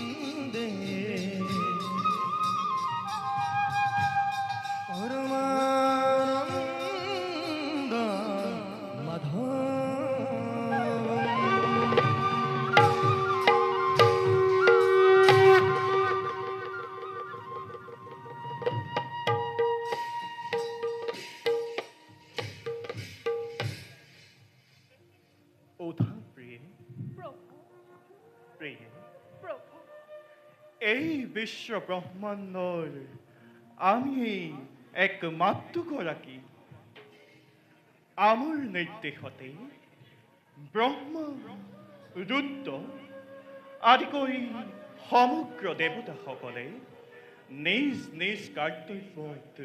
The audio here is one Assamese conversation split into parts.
বন্দে পৰমানন্দ মাধব এই বিশ্ব ব্ৰহ্মাণ্ডৰ আমি একমাত্ৰ গৰাকী আমাৰ নিৰ্দেশতে ব্ৰহ্মা ৰুদ্ৰ আদি কৰি সমগ্ৰ দেৱতাসকলে নিজ নিজ কৰ্তব্যত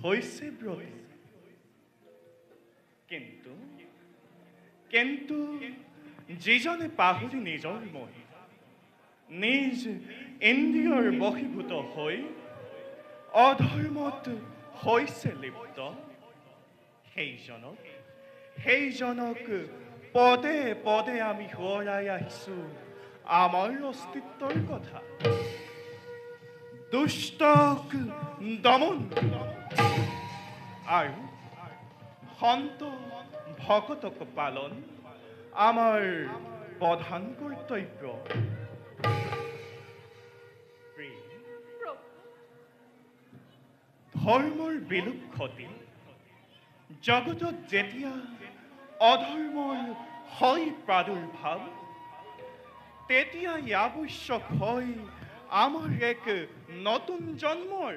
হৈছে ব্ৰতী কিন্তু যিজনে পাহৰি নিজৰ মহি নিজ ইন্দ্ৰিয়ৰ বশীভূত হৈ অধৰ্মত হৈছে লিপ্ত সেইজনক পদে পদে আমি সোঁৱৰাই আহিছোঁ আমাৰ অস্তিত্বৰ কথা দুষ্টক দমন আৰু সন্ত ভকতক পালন আমাৰ প্ৰধান কৰ্তব্য ধৰ্মৰ বিলোপ ঘটি জগতত যেতিয়া অধৰ্মৰ হয় প্ৰাদুৰ্ভাৱ তেতিয়াই আৱশ্যক হয় আমাৰ এক নতুন জন্মৰ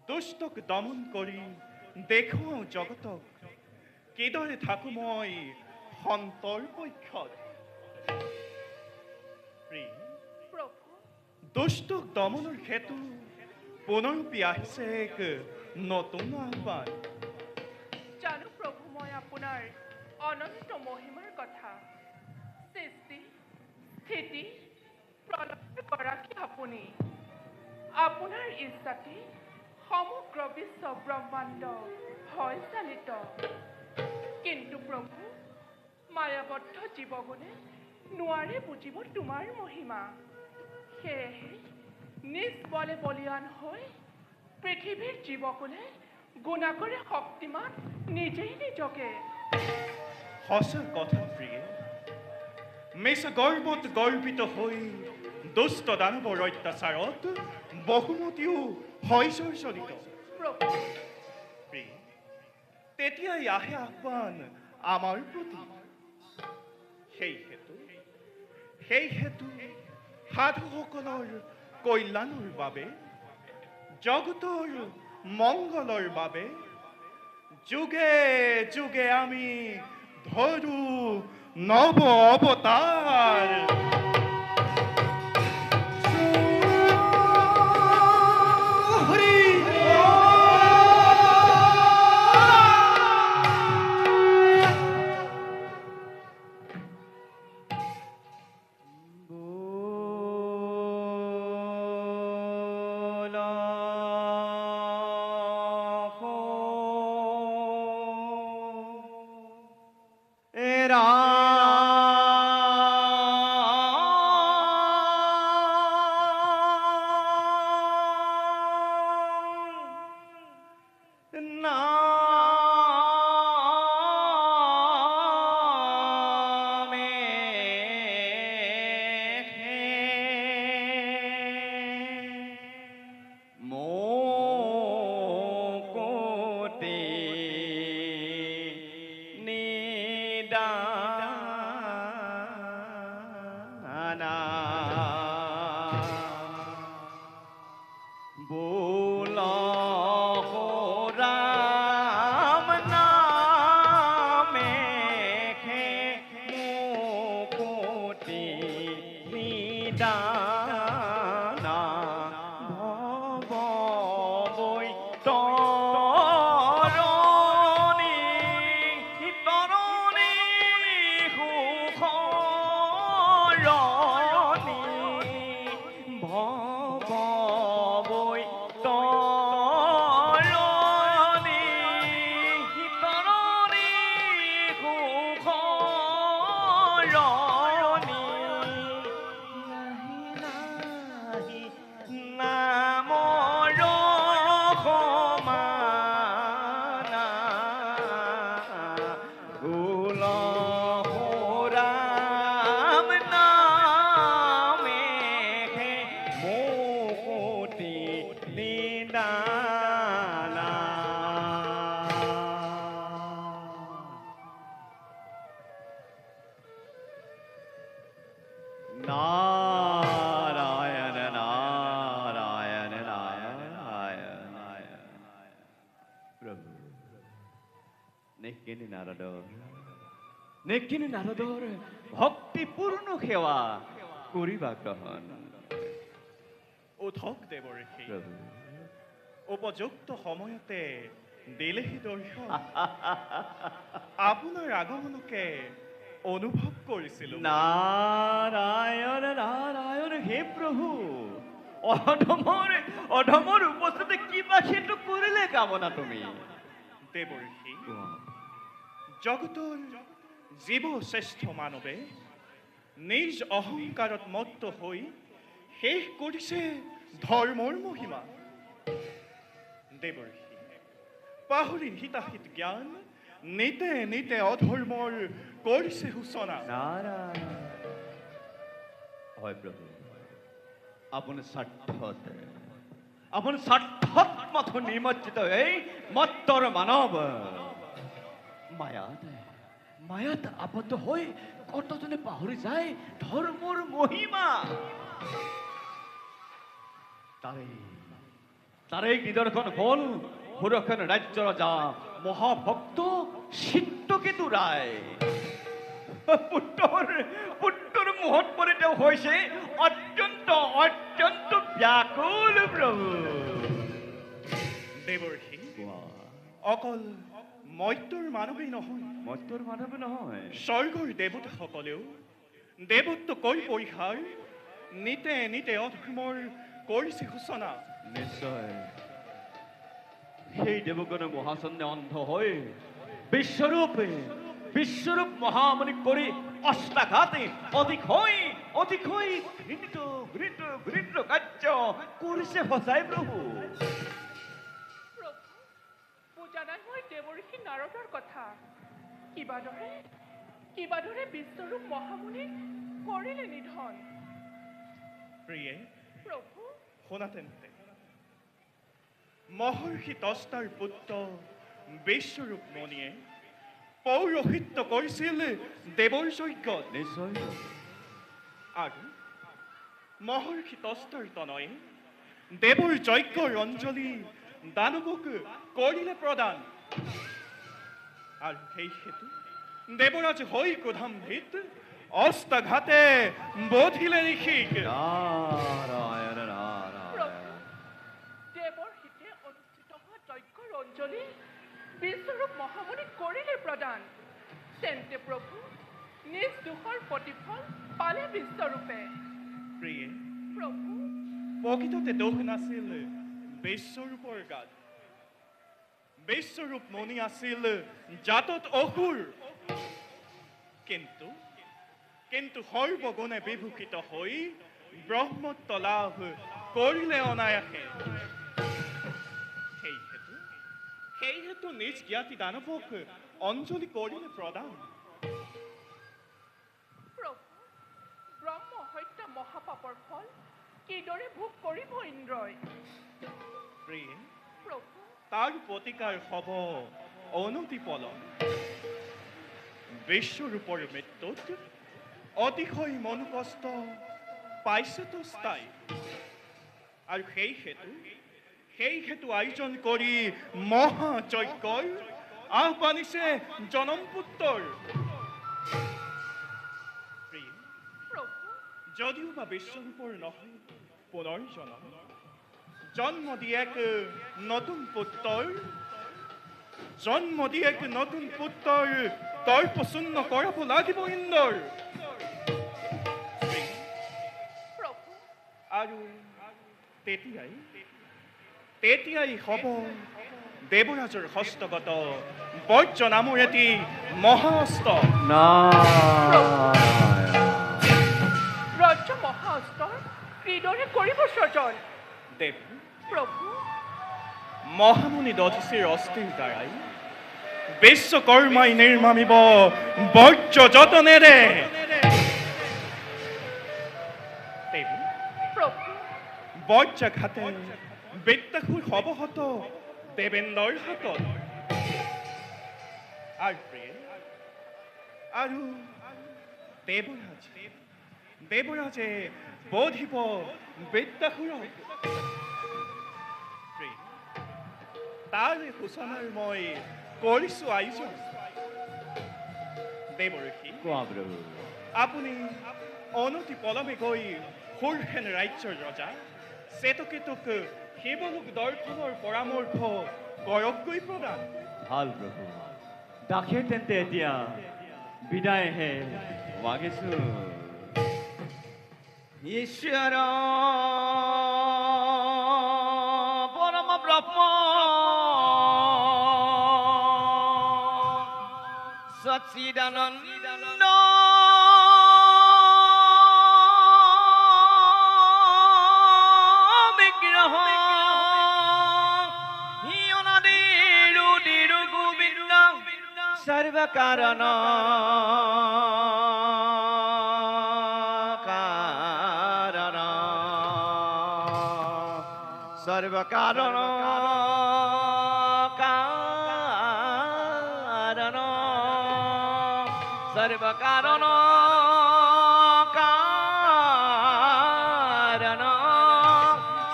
দুষ্টক দমন কৰি দেখুৱাওঁ জগতক কিদৰে থাকোঁ মই সন্তৰ পক্ষত দুষ্টক দমনৰ হেতু পুনৰূপী আহিছে এক নতুন আহ্বান জানো প্ৰভু মই আপোনাৰ অনন্ত মহিমাৰ কথা সৃষ্টি স্থিতি প্ৰলয়ৰ গৰাকী আপুনি আপোনাৰ ইচ্ছাতে সমগ্ৰ বিশ্ব ব্ৰহ্মাণ্ড হয় চালিত কিন্তু প্ৰভু মায়াবদ্ধ জীৱগুণে নোৱাৰে বুজিব তোমাৰ মহিমা সেয়েহে নিজ বলে বলিয়ান হৈ পৃথিৱীৰ জীৱকুলে গুণাকৰে শক্তিমান নিজেই নিজকে সঁচা কথা প্ৰিয়ে মিছ গৰ্বত গৰ্বিত হৈ দুষ্ট দানৱৰ অত্যাচাৰত বহুমতীও হয় জৰ্জৰিত তেতিয়াই আহে আহ্বান আমাৰ প্ৰতি সেই হেতু সাধুসকলৰ কল্যাণৰ বাবে জগতৰ মংগলৰ বাবে যুগে যুগে আমি ধৰো নৱ অৱতাৰ দানা নাৰায়ণ নাৰায়ণ নাৰায়ণ প্ৰভু নেকিনি নাৰদৰ ভক্তিপূৰ্ণ সেৱা কৰিবা গ্ৰহণ উঠক দেৱৰ্ষি প্ৰভু উপযুক্ত সময়তে দিলেহি দৰ্শন আপোনাৰ আগমনকে অনুভৱ কৰিছিলো নাৰায়ণ নাৰায়ণ হে প্ৰভু অধমৰ উপস্থিতি কিবা সেইটো কৰিলে কামনা তুমি দেৱৰ্ষি জগতৰ জীৱ শ্ৰেষ্ঠ মানৱে নিজ অহংকাৰত মত্ত হৈ শেষ কৰিছে ধৰ্মৰ মহিমা দেৱৰ্ষি পাহৰি হিতাহিত জ্ঞান নিতে নিতে অধৰ্মৰ কৰিছে সূচনা নাৰায়ণ হয় প্ৰভু আপুনি স্বাৰ্থত মাথো নিমজ্জিত এই মত্তৰ মানৱ মায়াত আবদ্ধ হৈ কতজনে পাহৰি যায় ধৰ্মৰ মহিমা তাৰে নিদৰ্শন হ'ল সুৰক্ষণ ৰাজ্য ৰজা মহাভক্ত চিত্তকেতু ৰায় পুত্ৰৰ মুহূৰ্ত পৰি তেওঁ হৈছে অত্যন্ত ব্যাকুল প্ৰভু দেৱৰ্ষি অকল মৰ্ত্যৰ মানৱেই নহয় মত্তৰ মানৱ নহয় স্বৰ্গৰ দেৱতাসকলেও দেৱত্ব কৈ পৰিহাৰ নিতে নিতে অধৰ্মৰ কৰিছে সূচনা নিশ্চয় সেই দেৱগণ মহাচন্দ্ৰে অন্ধ হৈ বিশ্বৰূপ মহামণি কৰি অষ্টাঘাতে অধিক হৈ ঘৃণিত কাৰ্য কৰিছে সঁচাই প্ৰভু প্ৰভু বুজা নাই মই দেৱৰ্ষি নাৰদৰ কথা কিবাদৰে বিশ্বৰূপ মহামুনি কৰিলে নিধন প্ৰিয়ে প্ৰভু শুনা তেন্তে মহৰ্ষি তস্তাৰ পুত্ৰ বিশ্বৰূপ মণিয়ে পৌৰোহিত্য কৰিছিল দেৱৰ যজ্ঞত নিশ্চয় আৰু মহৰ্ষি তস্তাৰ তনয়ে দেৱৰ যজ্ঞৰ অঞ্জলি দানৱক কৰিলে প্ৰদান আৰু সেই হেতু দেৱৰাজ হৈ ক্ৰোধান্বিত অস্তাঘাতে বধিলে ঋষিক নাৰায়ণ দেৱৰ হিতে অনুষ্ঠিত হোৱা যজ্ঞৰ অঞ্জলি বিশ্বৰূপ মহামুনিক কৰিলে প্ৰদান তেন্তে প্ৰভু নিজ দুখৰ প্ৰতিফল পালে বিশ্বৰূপে প্ৰিয়ে প্ৰভু প্ৰকৃততে দোষ নাছিল বিশ্বৰূপৰ গাত বিশ্বৰূপ মণি আছিল জাতত অসুৰ কিন্তু সৰ্বগুণে বিভূষিত হৈ ব্ৰহ্মত্ব লাভ কৰিলে অনায়াসে সেই হেতু নিজ জ্ঞাতি দানৱক অঞ্জলি কৰিলে প্ৰদান প্ৰভু ব্ৰহ্ম হত্যা মহাপাপৰ ফল কিদৰে ভোগ কৰিব ইন্দ্ৰই প্ৰিয়ে প্ৰভু তাৰ প্ৰতিকাৰ হব অনতি পলম বিশ্বৰূপৰ মৃত্যুত অতিশয় মন কষ্ট পাইছেতো স্থায়ী আৰু সেই হেতু আয়োজন কৰি মহাযজ্ঞৰ আহ্বানিছে জনম পুত্ৰৰ প্ৰভু যদিও বা বিশ্বৰূপৰ নহয় পুনৰ জন্ম দি এক নতুন পুত্ৰৰ তৰ্পশূন্য কৰাব লাগিব ইন্দ্ৰৰ প্ৰভু আৰু তেতিয়াই হব দেৱৰাজৰ হস্তগত বৰ্য নামৰ এটি মহাস্ত ৰজ্য মহাস্তৰ কিদৰে কৰিব স্বজন দেৱ প্ৰভু মহামুনি দধিচিৰ অস্থিৰ দ্বাৰাই বিশ্বকৰ্মাই নিৰ্মামিব বৰ্য যতনেৰে প্ৰভু বৰ্যাঘাতে বিদ্যাসুৰ হবহত দেৱেন্দ্ৰৰ হাতত আৰু দেৱৰাজে বধিব বিদ্যাসুৰক তাৰ সূচনাৰ মই কৰিছো আয়োজন দেৱৰ্ষি কোৱা প্ৰভু আপুনি অনতি পলমে গৈ সুৰসেন ৰাজ্যৰ ৰজা চেতকেতুক শিৱলোক দৰ্শনৰ পৰামৰ্শ কৰকগৈ প্ৰদান ভাল প্ৰভু দাসে তেন্তে এতিয়া বিদায়হে মাগিছো ঈশ্বৰ পৰম ব্ৰহ্ম সচ্চিদানন্দ বিগ্ৰহ অনাদিৰ গোবিন্দ সৰ্বকাৰণ সর্বকারণ কারণ সর্বকারণ কারণ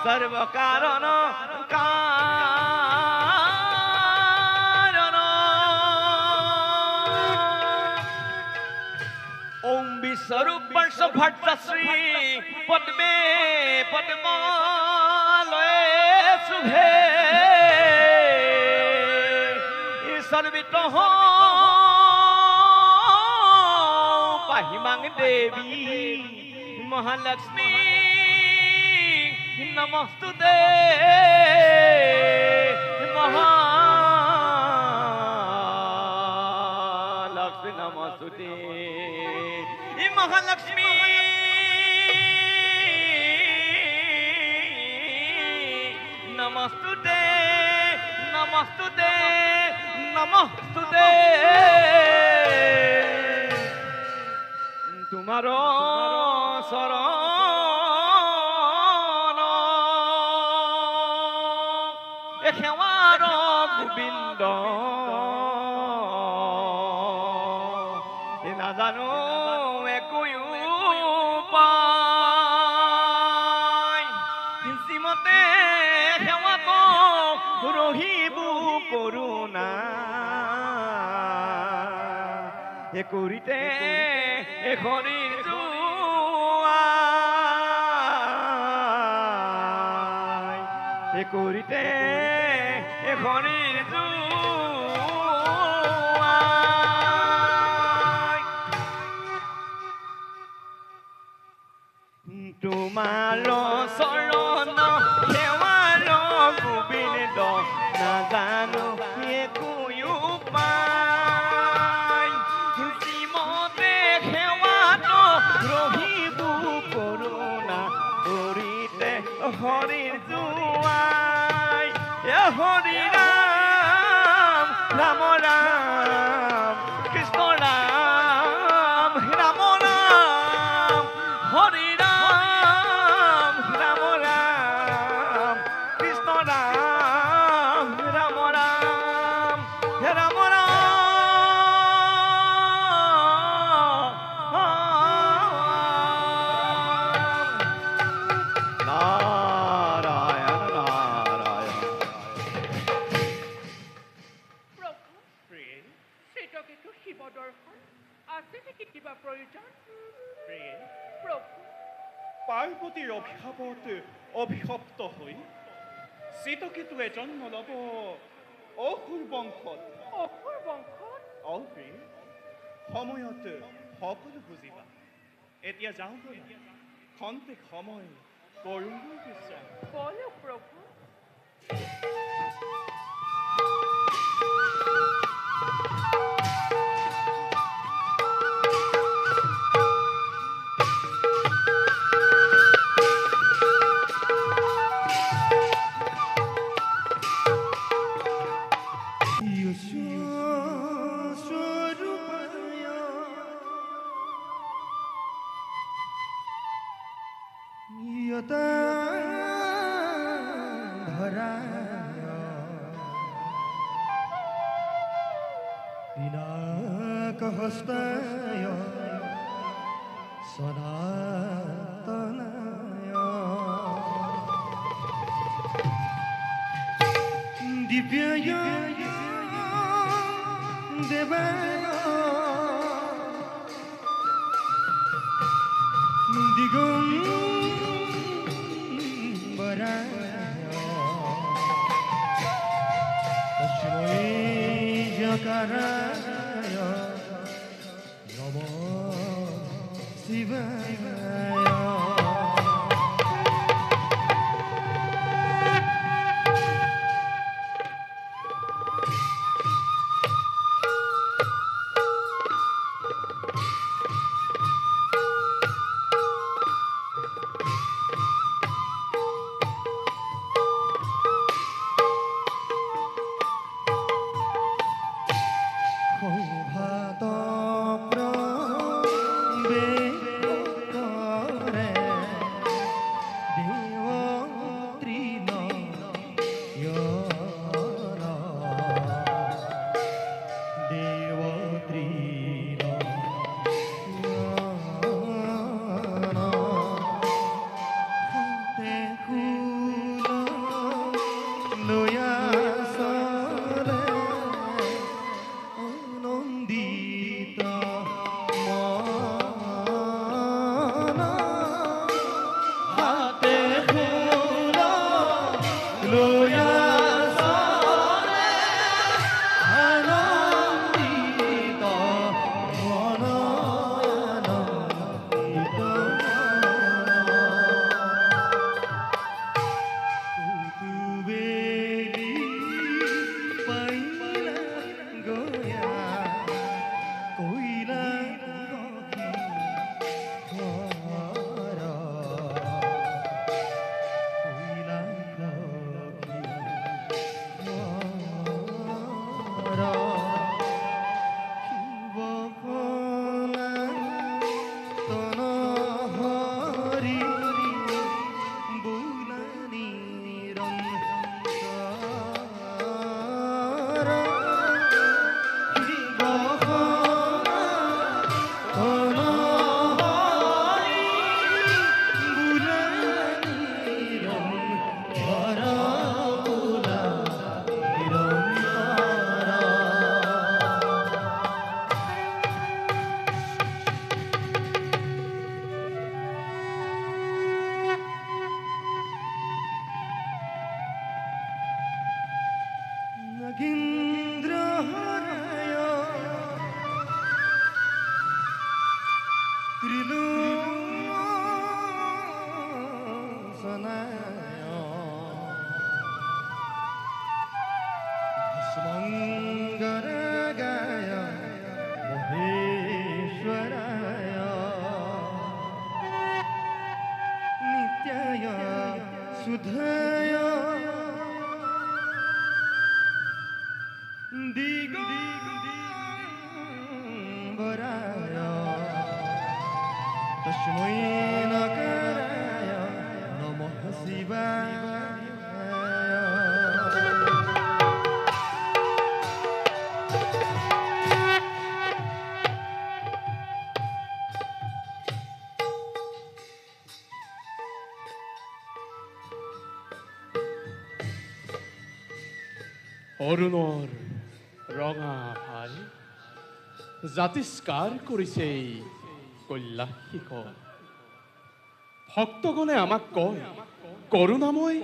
সর্বকারণ কারণ ওম বিশ্বরূপ বর্ষ ভট্টশ্রী পদ্মে পদ্মালয়ে শুভে সর্বিত পাহিমাং দেবী মহালক্ষ্মী নমস্তুতে মহালক্ষ্মী নমস্তুতে মহালক্ষ্মী নমস্তুতে নমস্তুতে নমস্তুতে তোমার শরণ এ সেৱাৰ গোবিন্দ নাজানো একোই উপায় শ্ৰীমতে সেৱাত ৰহিব কৰোণা এ কৰিতে এ শৰীৰ জুৱাই এ কৰিতে এ শৰীৰ জুৱাই তোমাৰ চৰণ সেৱাৰ গোবিন্দ নাজানো একোই উপায় শ্ৰীমতে সেৱাত ৰহিব কৰোণা কৰিতে হৰিৰ জুৱাই এ হৰি ৰাম ৰাম ৰাম কৃষ্ণ ৰাম ৰাম ৰাম হৰি ৰাম ৰাম ৰাম কৃষ্ণ ৰাম ৰাম ৰাম হে ৰাম নাৰায়ণ নাৰায়ণ প্ৰভু প্ৰিয়ে শ্ৰীতকেতু শিৱ দৰ্শন আছে নেকি কিবা প্ৰয়োজন প্ৰিয়ে প্ৰভু পাৰ্বতীৰ অভিশাপত অভিশপ্ত হৈ চিতকেতুৱে জন্ম ল'ব অসুৰ বংশত অসুৰ বংশত প্ৰিয়ে সময়ত সকলো বুজিবা এতিয়া যাওঁ ব'লা খন্তেক সময় কৰোঁগৈ বিশ্ৰাম বলক প্ৰভু स्वरूपाय ভৰায় পিনাক হস্তায় সনাতনায় দিব্যায় দেবায় দিগম্বৰায় তস্मै জকাৰায় নমঃ শিবায় অৰুণৰ ৰঙা ভাল জাতিষ্কাৰ কৰিছে কল্যাশিখ ভক্তগণে আমাক কয় কৰুণাময়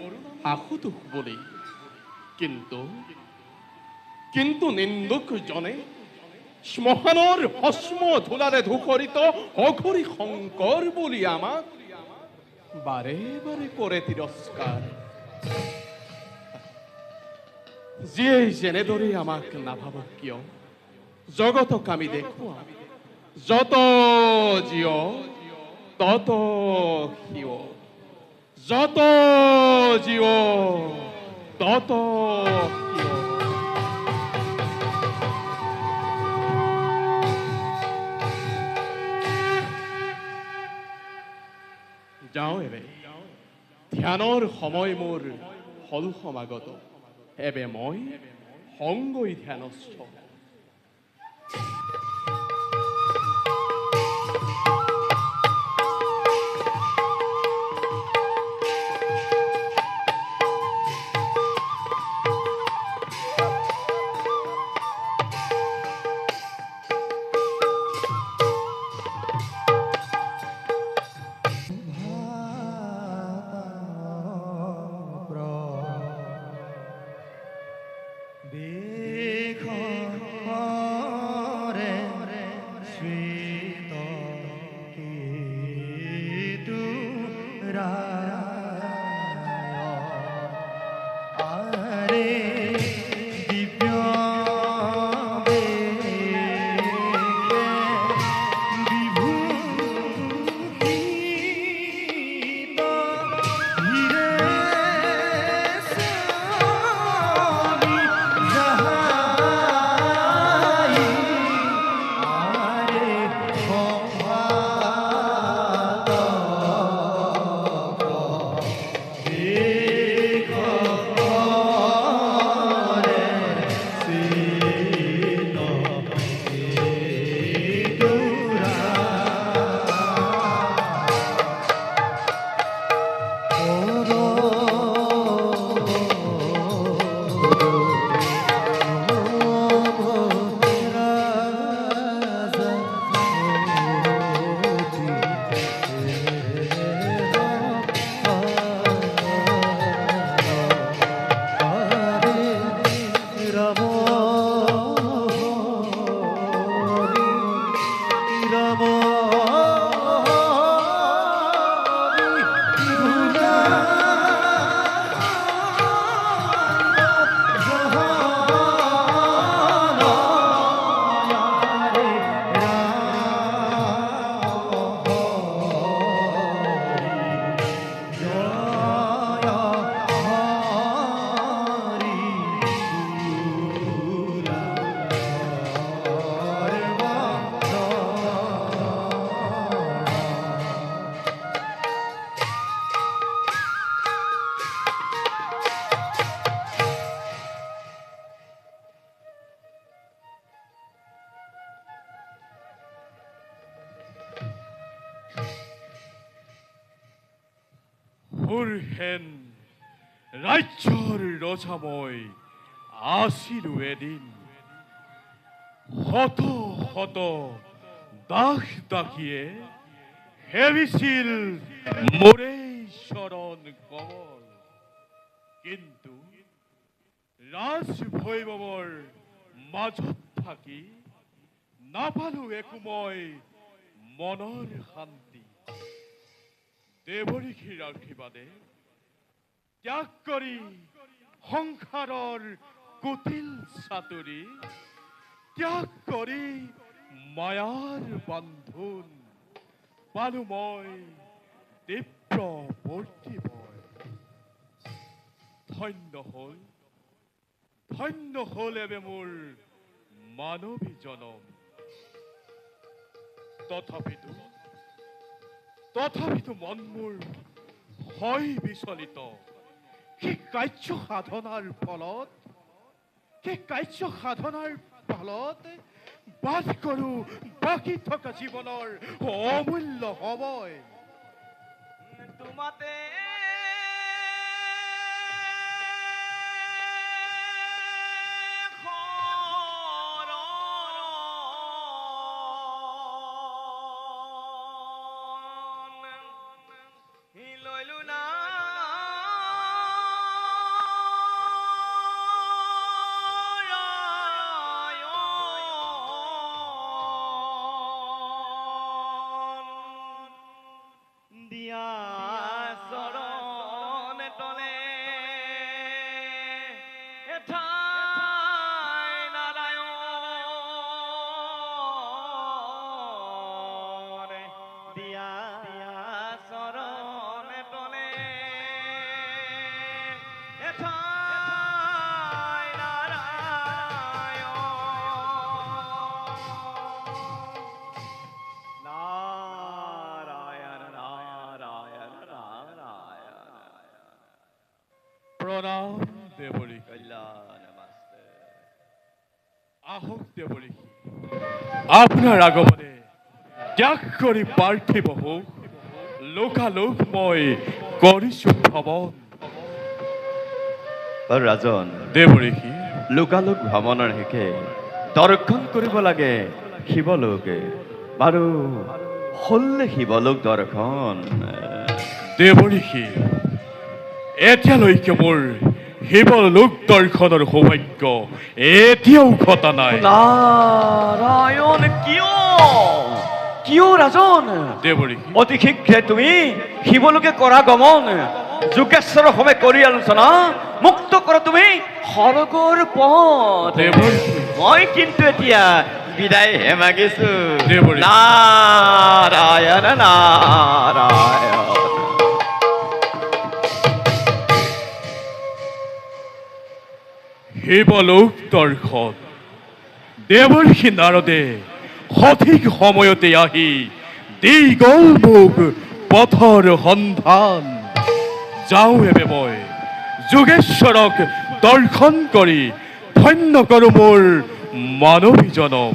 আশুতোষ বুলি কিন্তু নিন্দুক জনে শ্মশানৰ ভস্ম ধূলাৰে ধূসৰিত অঘৰী শংকৰ বুলি আমাক বাৰে বাৰে কৰে তিৰস্কাৰ যিয়ে যেনেদৰে আমাক নাভাবক কিয় জগতক আমি দেখুৱা যত জীৱ তত শিৱ যত জীৱ তত শিৱ যাওঁ এবে ধ্যানৰ সময় মোৰ ফল সমাগত এবে মই সংগই ধ্যানস্থ হেন ৰাজ্যৰ ৰজা মই আছিলো এদিন শত শত দাস দাসীয়ে সেবিছিল মোৰে চৰণ কমল কিন্তু ৰাজভৈৰৱৰ মাজত থাকি নাপালো একো মই মনৰ শান্তি দেৱৰীষীৰ আশীৰ্বাদে ত্যাগ কৰি সংসাৰৰ কুটিল চাতুৰি ত্যাগ কৰি মায়াৰ বান্ধোন পালো মই তীব্ৰ প্ৰতিভয় ধন্য হল এবে মোৰ মানৱী জনম তথাপিতো মন মোৰ হয় বিচলিত সেই কাৰ্য সাধনাৰ ফলত বাস কৰো বাকী থকা জীৱনৰ অমূল্য সময় তোমাতে দিয়া চৰণ প্ৰণাম দেৱৰী কল্যাণ মাষ্টৰ। আহক দেৱৰী আপোনাৰ আগমনে ত্যাগ কৰি পাৰ্থিব হোক লোকালোক মই কৰিছোঁ ভ্ৰমণ বাৰু ৰাজন, দেৱৰী লোকালোক ভ্ৰমণৰ শেষে দৰ্শন কৰিব লাগে শিৱলোকে। বাৰু হলনে শিৱলোক দৰ্শন? দেৱৰী এতিয়ালৈকে মোৰ শিৱলোক দৰ্শনৰ সৌভাগ্য এতিয়াও ঘটা নাই নাৰায়ণ, কিয় কিয় ৰাজন? দেৱৰী অতি শীঘ্ৰে তুমি শিৱলোকে কৰা গমন যোগেশ্বৰৰ সময় কৰি আলোচনা মুক্ত কৰা তুমি সৰগৰ পথ। দেৱৰী মই কিন্তু এতিয়া বিদায়হে মাগিছো। দেৱৰী। নাৰায়ণ নাৰায়ণ। শিৱলোক দৰ্শন দেৱৰ্ষি নাৰদে সঠিক সময়তে আহি দি গ'ল মোক পথৰ সন্ধান। যাওঁ এবে মই যোগেশ্বৰক দৰ্শন কৰি ধন্য কৰোঁ মোৰ মানৱী জনম।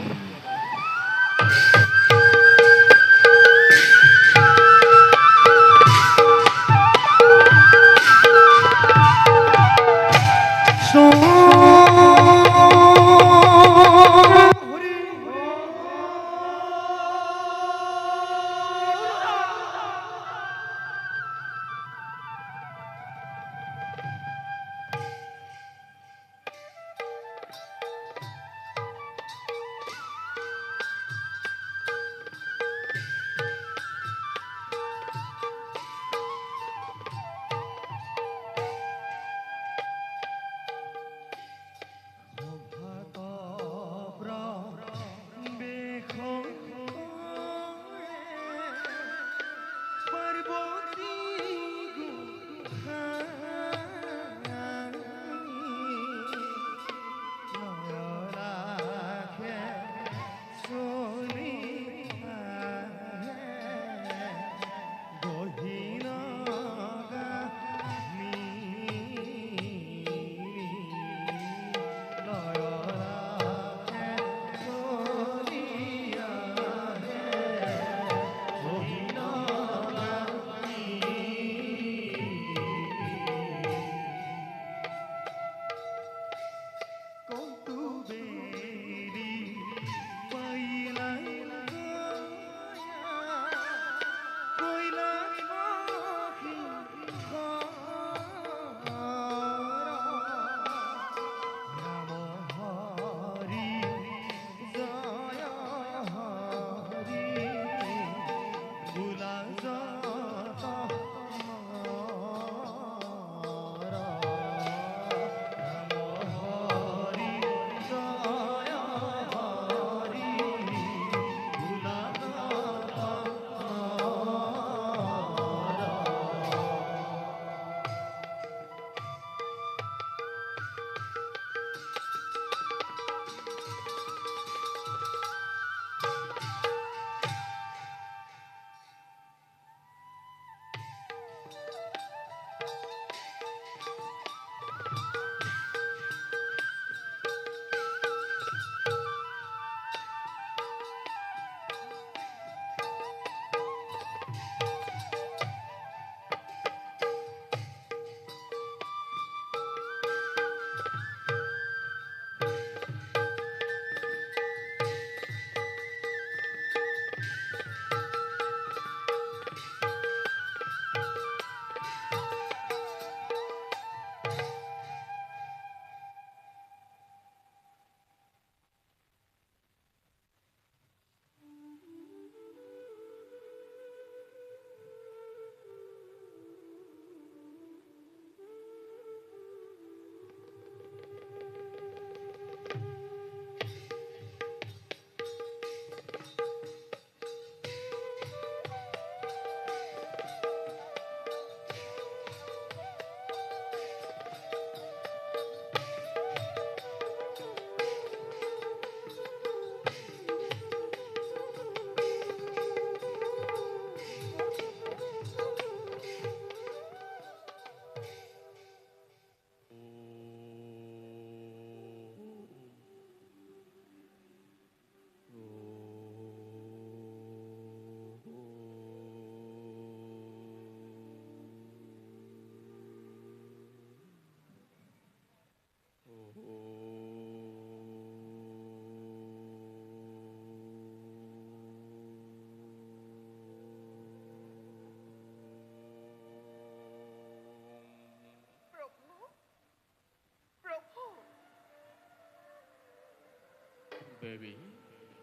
দেবী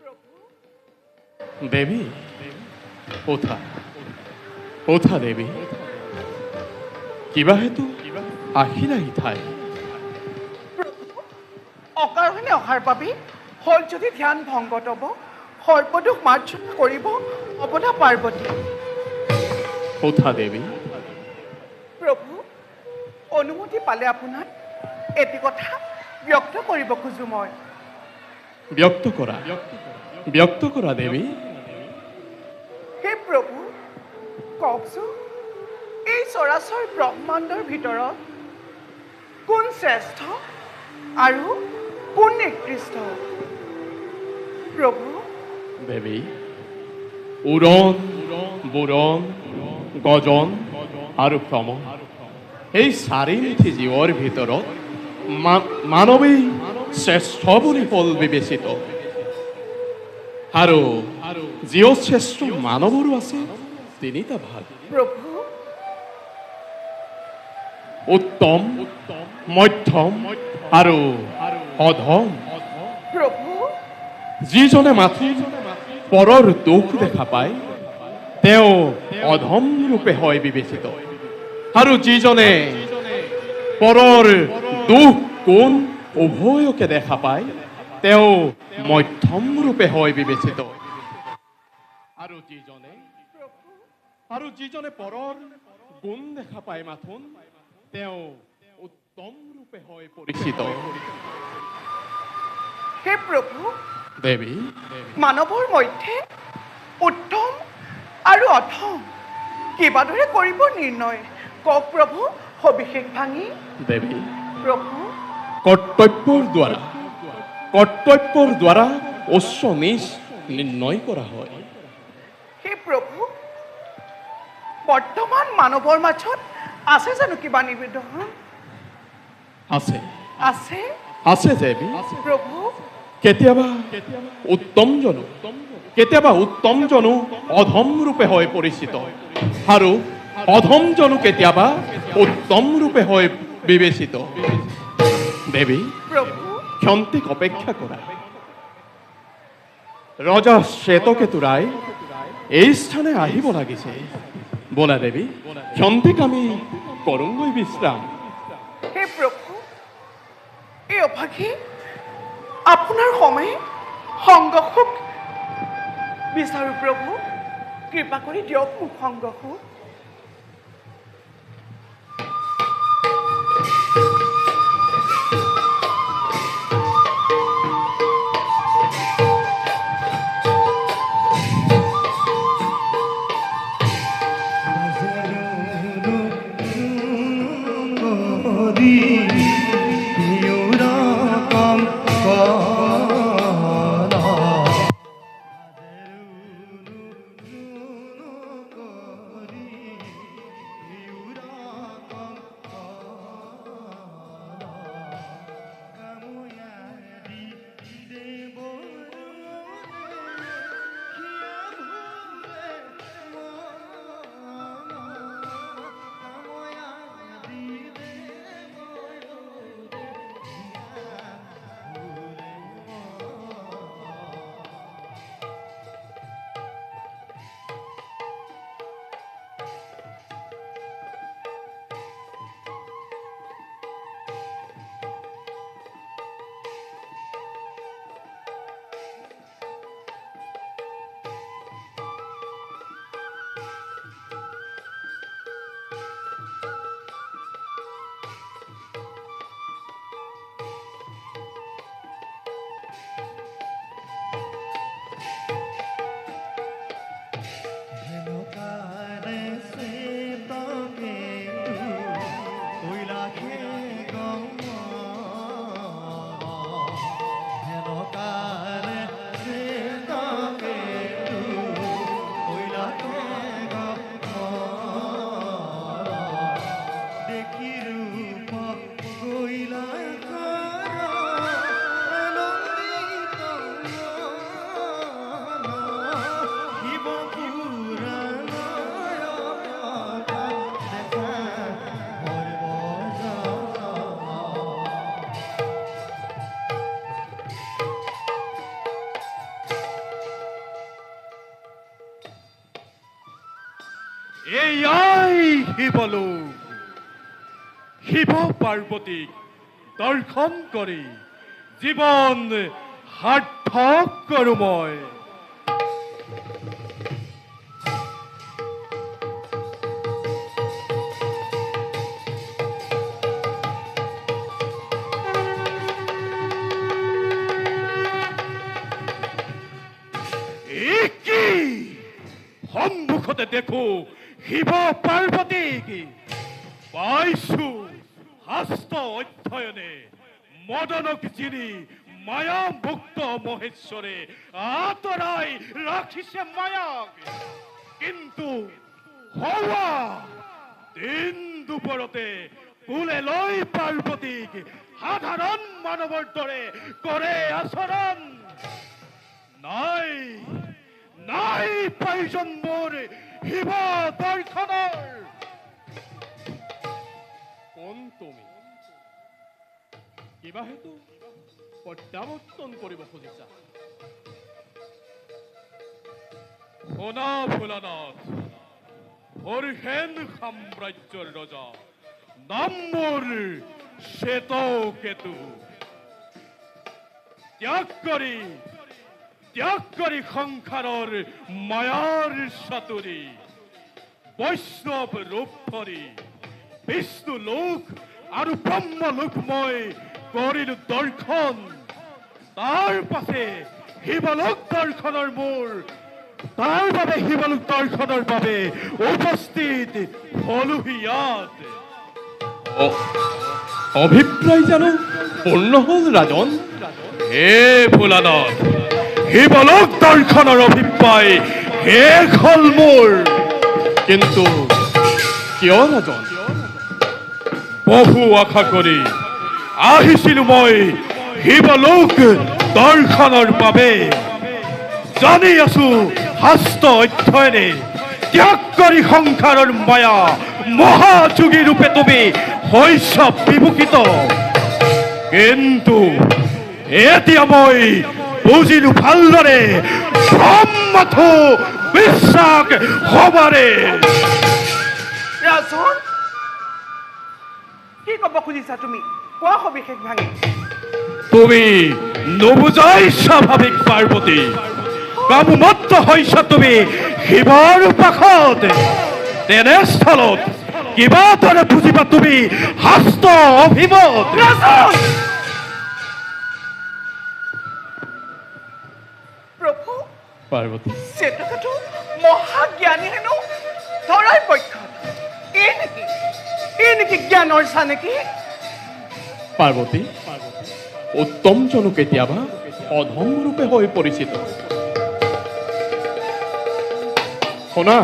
প্ৰভু দেবী ওঠা ওঠা দেবী কিবা হেতু আহিলা ইঠাই অকাৰণে অহাৰ বাবে হ'ল যদি ধ্যান ভংগত হ'ব সৰ্পদোষ মাৰ্জনা কৰিব অৱনা পাৰ্বতী ওঠা দেবী প্ৰভু অনুমতি পালে আপোনাৰ এটি কথা ব্যক্ত কৰিব খোজো মই ব্যক্ত কৰা দেবী হে প্ৰভু কওকচোন এই চৰাচৰ ব্ৰহ্মাণ্ডৰ ভিতৰত কোন শ্ৰেষ্ঠ আৰু কোন নিকৃষ্ট প্ৰভু দেবী উৰণ বুৰণ গজন আৰু ভ্ৰমণ এই চাৰিমুঠি জীৱৰ ভিতৰত মানৱেই শ্ৰেষ্ঠ বুলি হ'ল বিবেচিত আৰু যিও শ্ৰেষ্ঠ মানৱৰো আছে তিনিটা ভাগ প্ৰভু উত্তম মধ্যম আৰু অধম প্ৰভু যিজনে মাথো পৰৰ দুখ দেখা পায় তেওঁ অধম ৰূপে হয় বিবেচিত আৰু যিজনে পৰৰ দুখ গুণ উভয়কে দেখা পায় তেওঁ মধ্যম ৰূপে হয় বিবেচিত আৰু যিজনে পৰৰ গুণ দেখা পায় মাথোন তেওঁ উত্তম ৰূপে হয় পৰিচিত হে প্ৰভু দেৱী মানৱৰ মধ্যে উত্তম আৰু অধম কিবাদৰে কৰিব নিৰ্ণয় কওক প্ৰভু সবিশেষ ভাঙি দেৱী প্ৰভু কৰ্তব্যৰ দ্বাৰা উচ্চ নিচ নিৰ্ণয় কৰা হয় হে প্ৰভু বৰ্তমান মানৱৰ মাজত আছে জানো কিবা নিবেদন আছে আছে দেৱী প্ৰভু কেতিয়াবা উত্তম জনো অধম ৰূপে হয় পৰিচিত আৰু অধম জনো কেতিয়াবা উত্তম ৰূপে হয় বিবেচিত দেৱী প্ৰভু ক্ষন্তিক অপেক্ষা কৰা ৰজা শ্বেতকেতুৰাই এই স্থানে আহিব লাগিছে বলা দেৱী ক্ষন্তিক আমি কৰোঁগৈ বিশ্ৰাম হে প্ৰভু এই অভাগী আপোনাৰ সময় সংগ সুখ বিচাৰো প্ৰভু কৃপা কৰি দিয়ক মোক সংগ সুখ শিৱলোক শিৱ পাৰ্বতীক দৰ্শন কৰি জীৱন সাৰ্থক কৰোঁ মই। কি সন্মুখতে দেখো শিৱ পাৰ্বতীক পাইছো হাস্ত অধ্যয়নে মদনক যিনি মায়া মুক্ত মহেশ্বৰে আঁতৰাই ৰাখিছে মায়াক, কিন্তু হওয়া দিন দুপৰতে কোলে লৈ পাৰ্বতীক সাধাৰণ মানৱৰ দৰে কৰে আচৰণ। নাই নাই প্ৰয়োজন মোৰ শিৱ দৰ্শনৰ। কোন তুমি? কিবা হেতু প্ৰত্যাৱৰ্তন কৰিব খুজিছা? শুনা ভোলানাথ, হৰিহেন সাম্ৰাজ্যৰ ৰজা, নাম মোৰ শ্বেতকেতু। ত্যাগ কৰি সংসাৰৰ মায়াৰ চাতুৰি বৈষ্ণৱ ৰূপ ধৰি বিষ্ণু লোক আৰু ব্ৰহ্ম লোক মই কৰিলো দৰ্শন। তাৰ পাছে শিৱলোক দৰ্শনৰ মোৰ, তাৰ বাবে শিৱলোক দৰ্শনৰ বাবে উপস্থিত হলোহি ইয়াত। অভিপ্ৰায় জানো পূৰ্ণ হল ৰাজন? হে ভোলানাথ, শিৱলোক দৰ্শনৰ অভিপ্ৰায় শেষ হল মোৰ। কিন্তু কিয় ৰাজন? বহু আশা কৰি আহিছিলো মই শিৱলোক দৰ্শনৰ বাবে। জানি আছো শাস্ত অধ্যয়নে ত্যাগ কৰি সংসাৰৰ মায়া মহাযোগী ৰূপে তুমি হৈছ বিভূষিত, কিন্তু এতিয়া মই বুজিলো ভালদৰে ব্ৰহ্মথু বিশ্বাস হবাৰে। ৰাজন, কি ক'ব খুজিছা তুমি? কোৱা সবিশেষ ভাঙি। তুমি নুবুজাই স্বাভাৱিক পাৰ্বতী, কামমত্ত হৈছা তুমি শিৱৰ পাশত। তেনেস্থলত কিবা দৰে বুজিবা তুমি শাস্ত অভিমত। প্ৰভু, পাৰ্বতী, শ্বেতকেতু মহাজ্ঞানী হেনো ধৰাৰ পক্ষত। এই নেকি জ্ঞানৰ চা নেকি? পাৰ্বতী, উত্তম জনো কেতিয়াবা অধম ৰূপে হৈ পৰিচিত। শুনা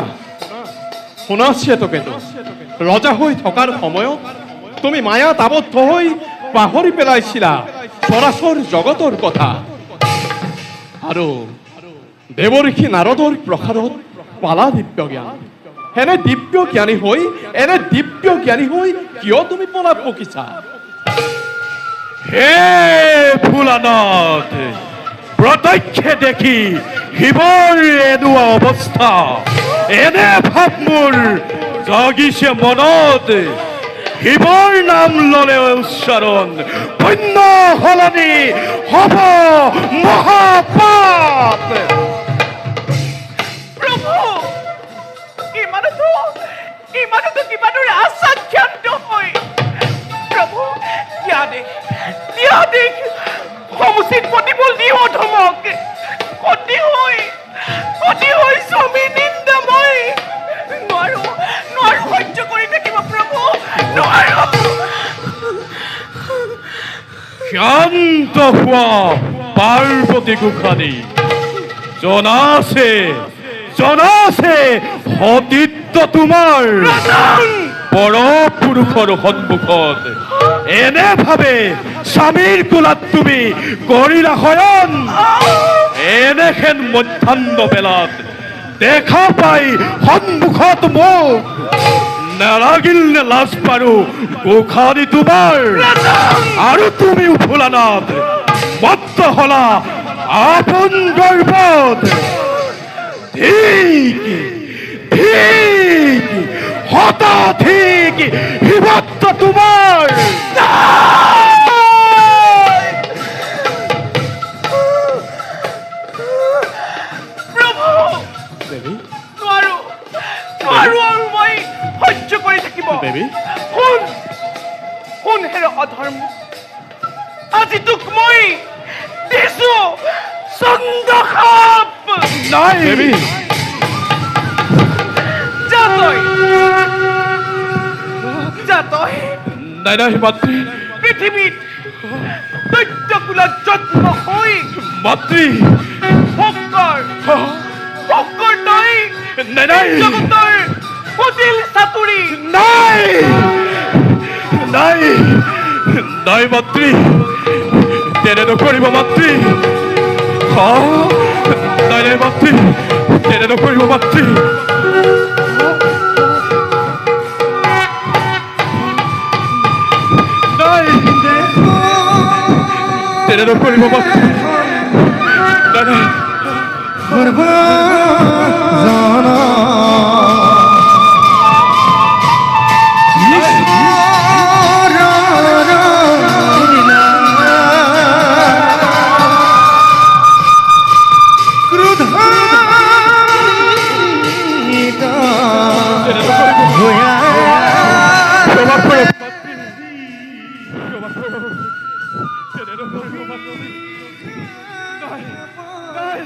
শুনা শ্বেতকেতু, ৰজা হৈ থকাৰ সময়ত তুমি মায়াত আবদ্ধ হৈ পাহৰি পেলাইছিলা চৰাচৰ জগতৰ কথা, আৰু দেৱঋষি নাৰদৰ প্ৰসাদত পালা দিব্য জ্ঞান। এনে দিব্য জ্ঞানী হৈ কিয় তুমি পলাপ বকিছা? হে ভোলানাথ, প্ৰত্যক্ষে দেখি শিৱৰ এনেকুৱা অৱস্থা, এনে ভাৱ মোৰ জাগিছে মনত। শিৱৰ নাম ললে উচ্চাৰণ পুণ্য সলনি হব মহাপাপ। প্ৰভু, ইমানতো কিবা দৰে আচাখ্যান্ত হৈ প্ৰভু দিয়া দেখ সমুচিত প্ৰতিফল দিও অধমক। অতি হৈ স্বামী নিন্দা মই নোৱাৰো সহ্য কৰি থাকিব প্ৰভু, নোৱাৰো। শান্ত হোৱা পাৰ্বতী গোসানী, জনাছে সতীত্ব তোমাৰ পৰপুৰুষৰ সন্মুখত। এনে ভাবে স্বামীৰ কোলাত তুমি কৰিলা শয়ন। এনেহেন মধ্যাহ্ন বেলাত দেখা পাই সন্মুখত মোক নালাগিল নে লাজ পাৰো গোসানী তোমাৰ? আৰু তুমিও ভোলানাথ মত্ত হলা আপোন গৰ্বত। ঠিক শতাধিক বিভক্ত তোমাৰ দেৱী নোৱাৰো নোৱাৰো আৰু মই সহ্য কৰি থাকিব দেৱী শুন শুন হেৰ অধৰ্ম আজি তোক মই দিছো চন্দ্ৰসাপ নাই দেৱী যা তই যা তই নাই নাই মাতৃ পৃথিৱীত দৈত্য কুলত জন্ম হৈ মাতৃ ভক্কৰ ভক্কৰ তই নাই নাই জগতৰ কুটিল চাতুৰি নাই নাই নাই মাতৃ তেনে নকৰিব মাতৃ নাই নাই মাতৃ তেনে নকৰিব মাতৃ নাই তেনে নকৰিব মাতৃ নাই নাই তেনে নকৰিব ক্ষমা কৰক মাতৃ ক্ষমা কৰক তেনে নকৰিব মাতৃ নাই নাই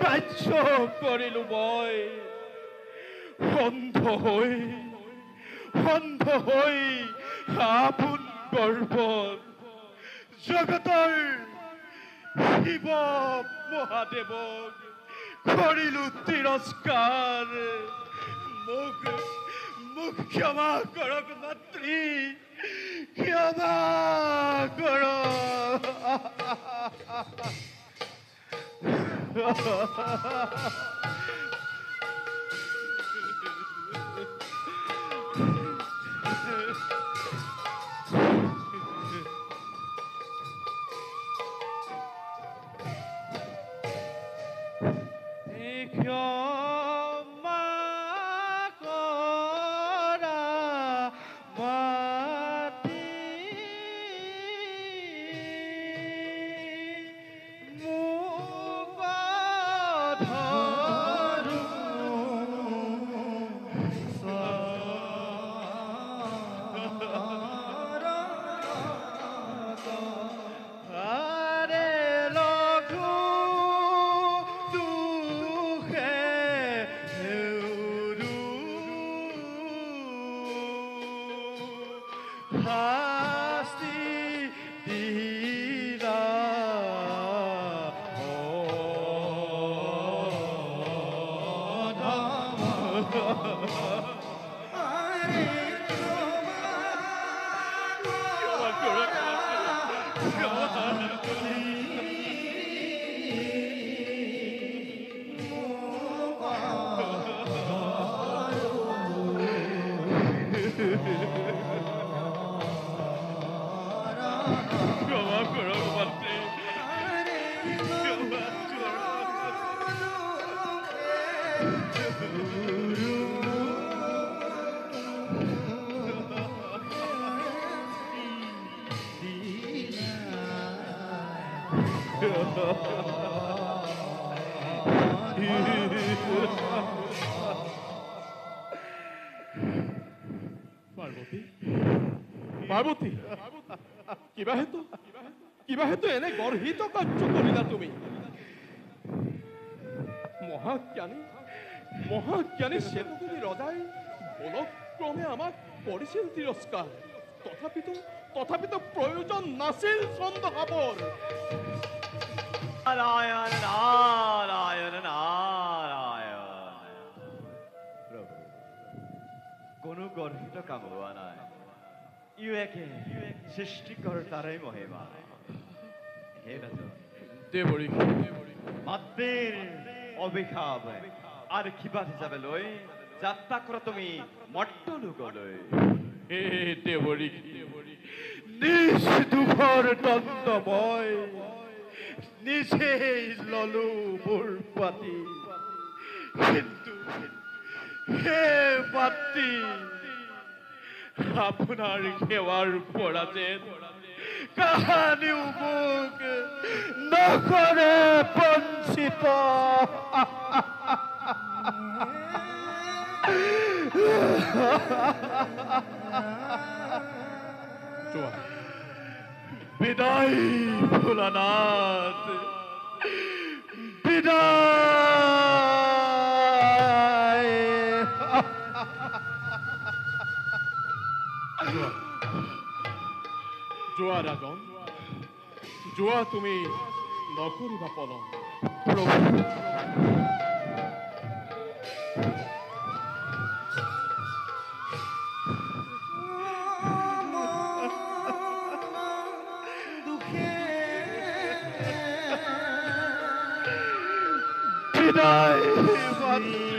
কাৰ্য কৰিলো মই অন্ধ হৈ আপোন গৰ্ভত জগতৰ শিৱ মহাদেৱক কৰিলো তিৰস্কাৰ মোক মোক ক্ষমা কৰক মাতৃ ক্ষমা কৰক ক্ষমা কৰা মাতৃ মোক ধৰো আৰে লঘু দুখে হেউৰু শাস্তি দিলা ক্ষমা কৰক মাতৃ ক্ষমা পাৰ্বতী পাৰ্বতী কিবা হেতু এনে গৰ্হিত কাৰ্য কৰিলা তুমি মহাজ্ঞানী সেতুপতি ৰজাই বলক্ৰমে আমাক কৰিছিল তিৰস্কাৰ তথাপিতো প্ৰয়োজন নাছিল চন্দ্ৰসাপৰ নাৰায়ণ নাৰায়ণ নাৰায়ণ প্ৰভু কোনো গৰ্হিত কাম হোৱা নাই ইউ একে সৃষ্টিকৰ্তাৰে মহিমা হে ৰাজন দেৱৰী মাতৃৰ অভিশাপ আৰ কিবা হিচাপে লৈ যাত্ৰা কৰা তুমি মৰ্ত্যলোকলৈ। হে দেৱৰী নিজ দুখৰ দণ্ড মই নিজেই ললো মোৰ পাতি, কিন্তু হে মাতৃ আপোনাৰ সেৱাৰ পৰা যেন কাহানিও মোক নকৰে বঞ্চিত। বিদায় ভোলানাথ, বিদায়। যোৱা ৰাজন, যোৱা তুমি নকৰিবা পলম। বিদায় মাতৃ।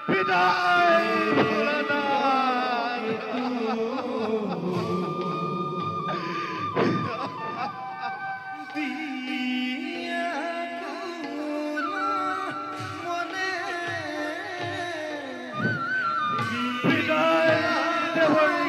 বিদায় ভোলানাথ। বিদায় দেৱৰী।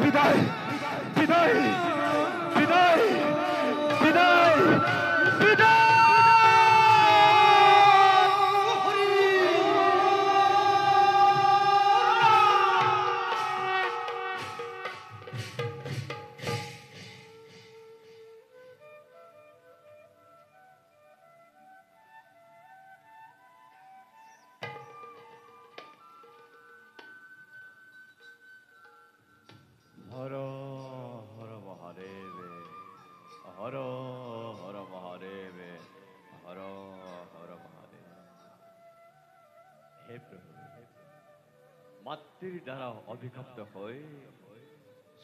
বিদায় বিদায় বিদায় বিদায় বিদায়। হৰ হৰ মহাদেব, হৰ হৰ মহাদেব, হৰ হৰ মহাদেব। হে প্ৰভু, মাতৃৰ দ্বাৰা অভিশপ্ত হৈ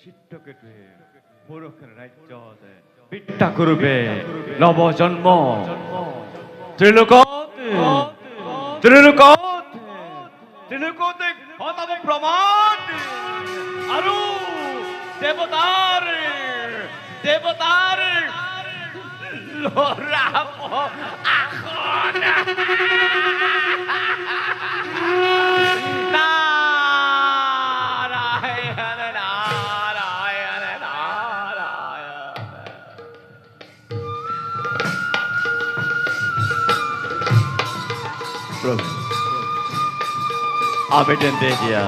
চিত্ৰকেতুৱে পুৰুষৰ ৰাজ্যত বিদ্যা কৰবে নৱ জন্ম। ত্ৰিলোকত ত্ৰিলোকত ত্ৰিলোকতে ঘটাব প্ৰমাণ আৰু দেৱতাৰ দেৱতাৰ লৰাব আসন। নাৰায়ণ নাৰায়ণ নাৰায়ণ। আমি তেন্তে এতিয়া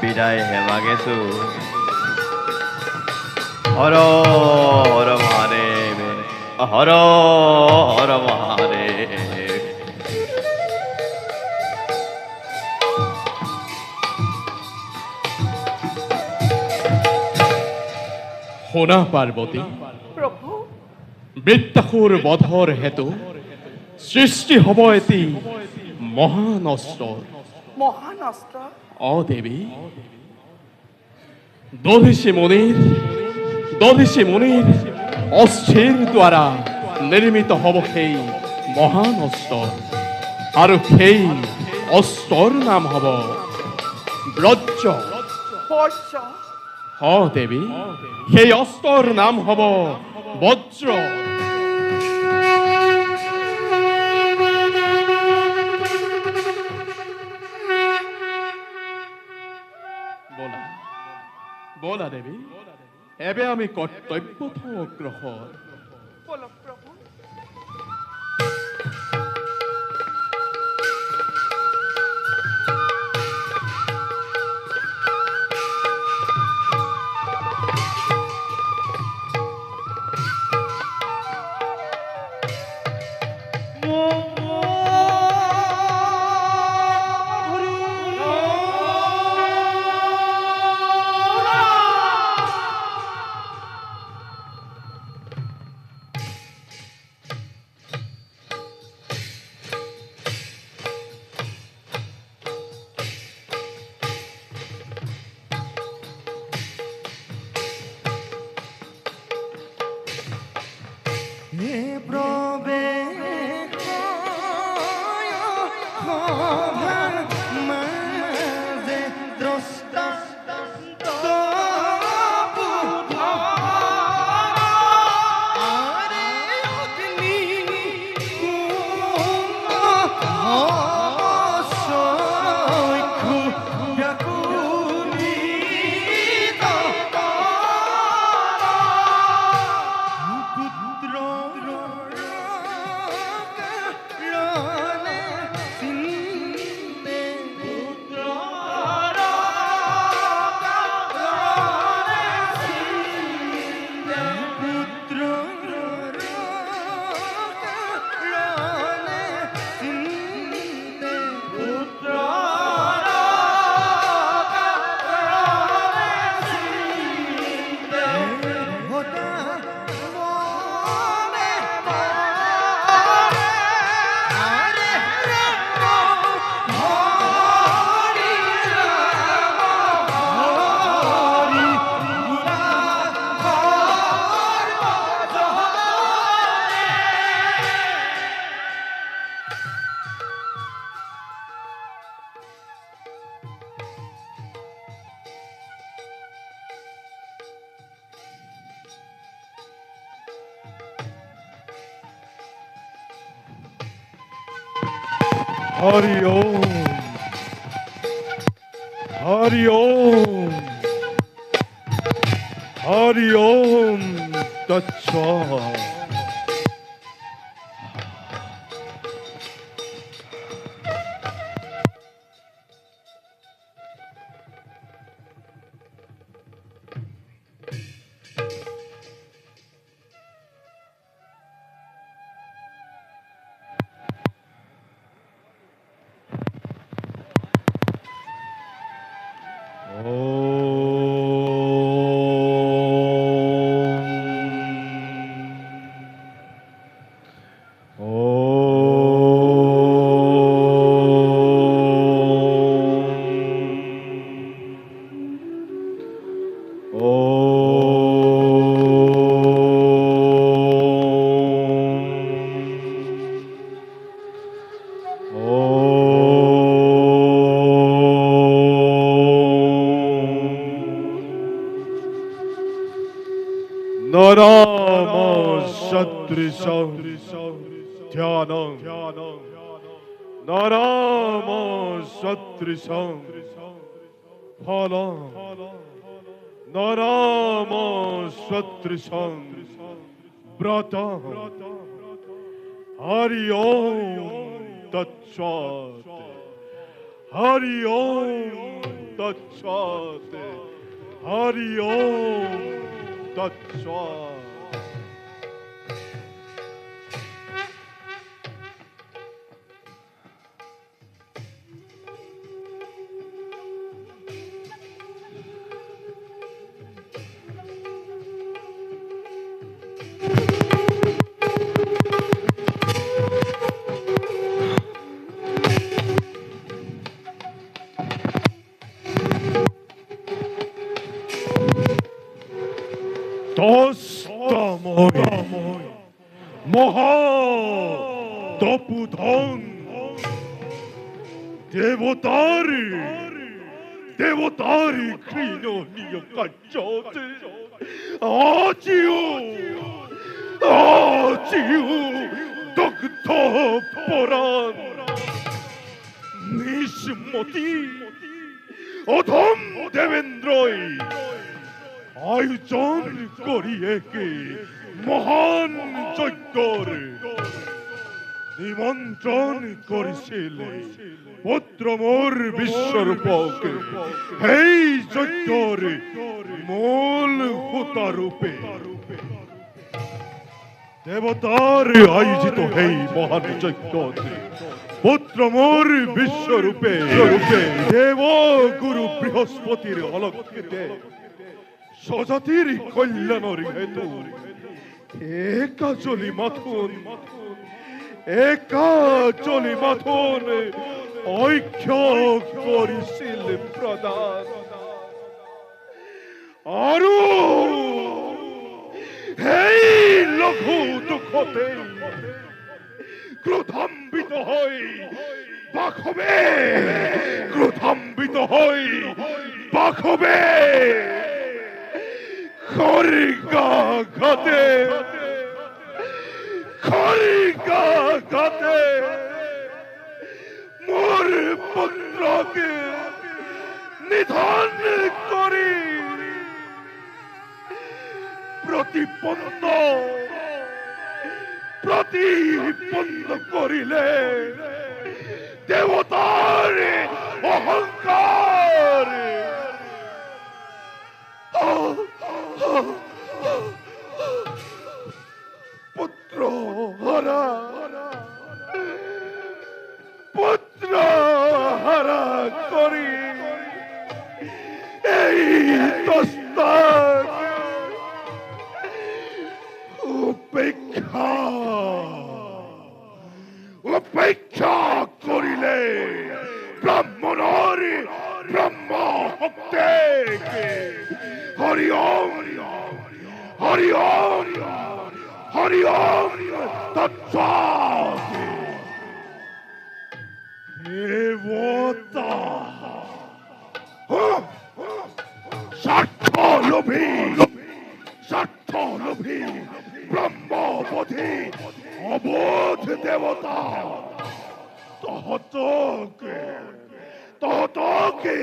বিদায় হে মাগিছো হৰ হৰ মহাদেৱ হৰ হৰ মহাদেৱ শুনা পাৰ্বতী, প্ৰভু বৃত্তাসুৰ বধৰ হেতু সৃষ্টি হ'ব এটি মহান অস্ত্ৰ। মহান অস্ত্ৰ অ দেৱী, দধিচি মুনিৰ অস্থিৰ দ্বাৰা নিৰ্মিত হ'ব সেই মহান অস্ত্ৰ, আৰু সেই অস্ত্ৰৰ নাম হ'ব ব্ৰজ্য। বৰ্ষ অ দেৱী, সেই অস্ত্ৰৰ নাম হ'ব বজ্ৰ। বলা দেৱী, এবে আমি কৰ্তব্যত অগ্ৰসৰ। বলক প্ৰভু হরি ওম, হরি ওম, হরি ওম তৎসৎ। নরম সদৃশং ধ্যানং, নরম সদৃশং ফলং, নরম সদৃশং ব্রতং। হরি ওম তৎসৎ, হরি ওম তৎসৎ হরি ওম তৎসৎ তস্তময় মহা তপুধন দেবতার ঘৃণনীয় কার্যতে আজিও দগ্ধ পরাণ নিষ্মতি অধম দেবেন্দ্রই আয়োজন করিয়েকে মহান যজ্ঞর নিমন্ত্রণ করেছিল পুত্র মোর বিশ্বরূপকে এই যজ্ঞর মূল হোতা রূপে দেবতার আয়োজিত এই মহান যজ্ঞতে পুত্র মোর বিশ্বরূপে দেব গুরু বৃহস্পতির অলক্ষিতে স্বজাতির কল্যাণের হেতু একাচলি মাথন ঐক্য করিছিল প্রদান আৰু এই লঘু দুখতে ক্রোধান্বিত বাখবে খড়গা ঘাতে মোর পুত্রকে নিধন করি প্রতিপন্ন করিলে দেবতার অহংকার পুত্র হারা করি এই দস্তাক উপেক্ষা করিলে ব্রহ্ম হত্যে হরি ওম তৎসৎ দেবতা স্বার্থলোভী ব্রহ্মবোধী অবোধ দেবতা তহতকে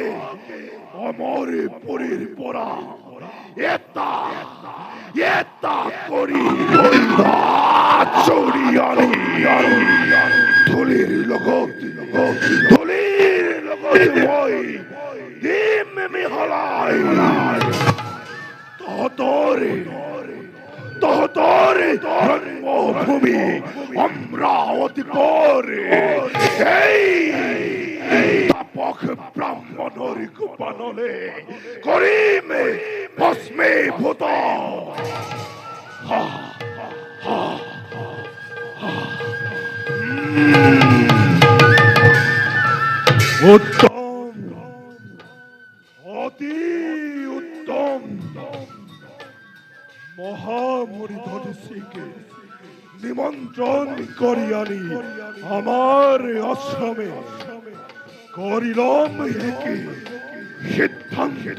অমর পুরীর পরা এটা করি চৌরিয়ানি ধুলির লগত মই ডিম মিহলাই তহতরে জন্মভূমি অমরাবতী করে এই তাপক ব্রাহ্মণর কুপানলে করিমে ভস্মীভূত উত্তম অতি উত্তম মহামরিধনসীকে নিমন্ত্রণ করিয়ানি আমার আশ্রমে করিলাম একে সিদ্ধান্ত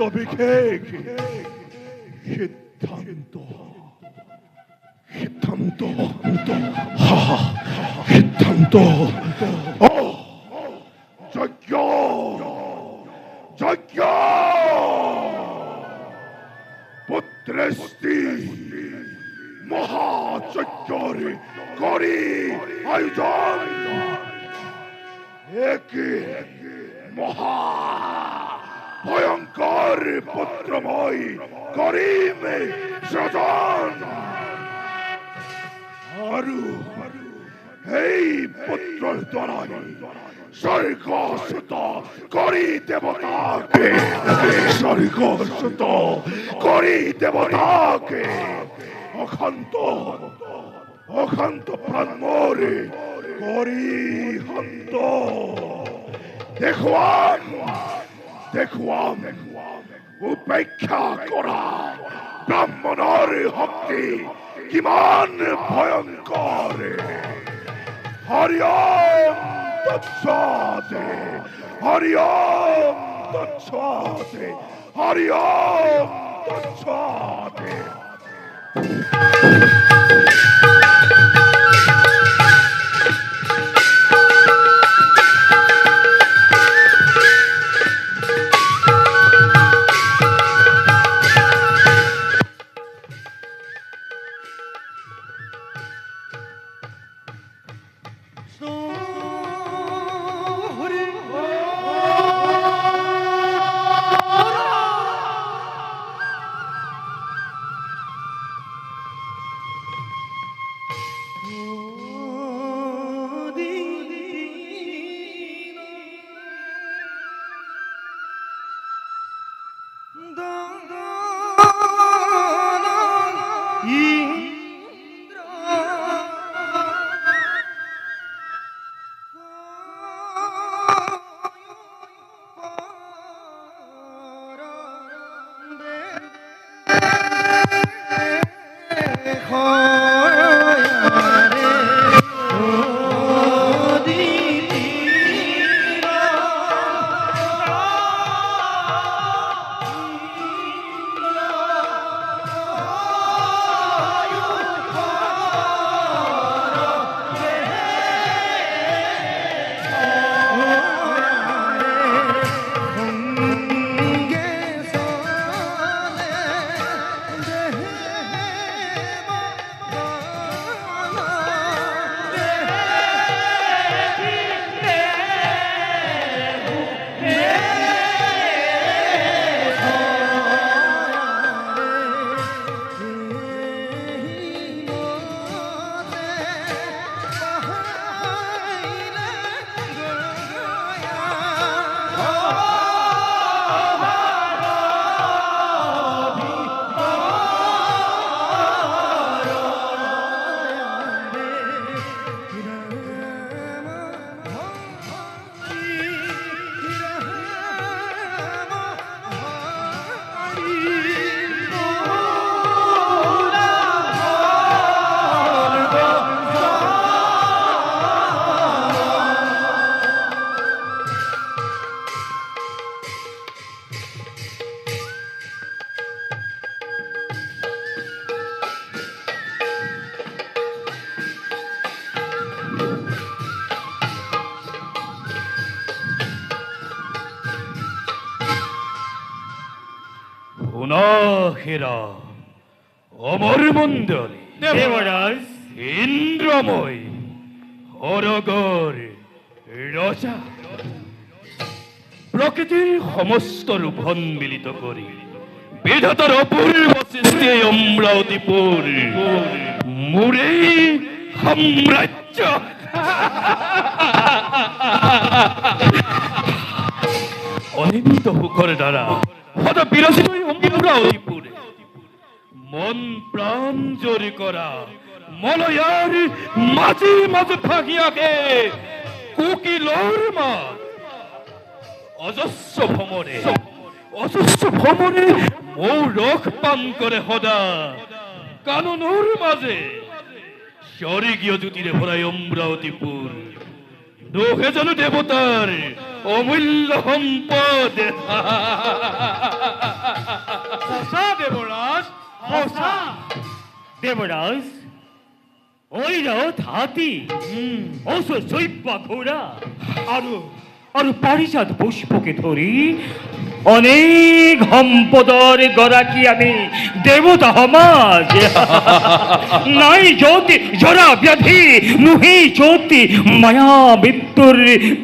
সিদ্ধান্ত যজ্ঞ পুত্রস্তি মহাযজ্ঞর করি আয়োজন একে মহা ভয়ঙ্কর পুত্রময় করিম স্বজন আৰু এই পুত্ৰৰ দ্বাৰাই স্বৰ্গচ্যুত কৰি দেৱতাকে স্বৰ্গচ্যুত কৰি দেৱতাকে অশান্ত অশান্ত প্ৰাণমৰে কৰি শান্ত দেখুৱাম দেখুৱাম উপেক্ষা কৰা ব্ৰাহ্মণৰ শক্তি কিমান ভয়ংকৰ হৰি ওম তৎসৎ হৰি ওম তৎসৎ হৰি ওম তৎসৎ হেরা অমর মন্ডলী দেবরাজ ইন্দ্রময় হরগর রজা প্রকৃতির সমস্ত রূপন মিলিত করি বিধাতার অপূর্ব সৃষ্টি অমরাবতীপুর মুরে সাম্রাজ্য অনিন্দ সুখৰ দ্বাৰা সদা বিৰচিত অমৰাবতীপুৰে মন প্ৰাণ জোৰি কৰা মলয়াৰ মাঝে মাঝে ফাঁকিয়াকে কুকিলৰ মাছ অজস্ৰ ভ্ৰমণে মৌ ৰস পান কৰে সদা কাননৰ মাঝে স্বৰ্গীয় জ্যোতিৰে ভৰায় অমৰাবতীপুৰ দুখে যেন দেবতাৰ অমূল্য সম্পদ দেবৰাজ দেবৰাজ ঐৰথ হাতী অশ্বৈব্য ঘোড়া আৰু পাৰিজাত পুষ্পকে ধৰি অনেক সম্পদৰ গৰাকী আমি দেৱতা সমাজ নাই জ্যোতি জৰা ব্যাধি নুহি জ্যোতি মায়া মৃত্যুৰ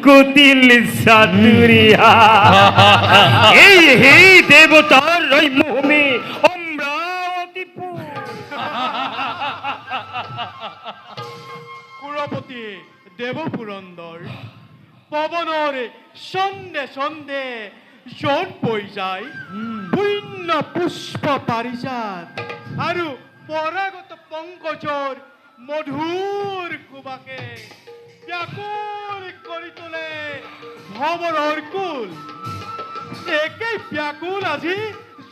কুটিল চাতুৰিয়া এই দেৱতাৰ ৰম্যভূমি অমৰাৱতীপুৰ কুৰপতি দেৱপুৰন্দৰ পৱনৰ ছন্দে ছন্দে য'ত বৈ যায় পুণ্য পুষ্প পাৰিজাত আৰু পৰাগত পংকজৰ মধুৰ সুবাসে ব্যাকুল কৰি তোলে ভৱৰৰ কুল একেই ব্যাকুল আজি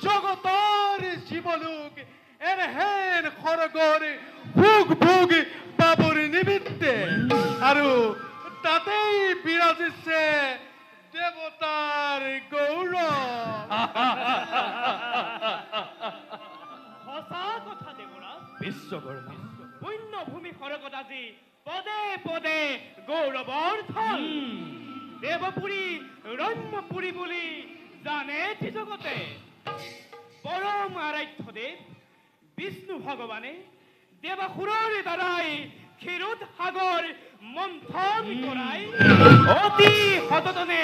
জগতৰ জীৱলোক এনেহেন সৰগৰ ভোগ ভোগ পাবৰ নিমিত্তে আৰু তাতেই বিৰাজিছে দেৱতাৰ গৌৰৱ সঁচা কথা দেৱৰাজ বিশ্বকৰ্মা পুণ্যভূমি সৰগত আজি পদে পদে গৌৰৱৰ থল দেৱপুৰী ৰম্যপুৰী বুলি জানে জগতে পৰম আৰাধ্য দেৱ বিষ্ণু ভগৱানে দেৱাসুৰৰ দ্বাৰাই ক্ষীৰোদ সাগৰ মন্থন কৰাই অতি সততনে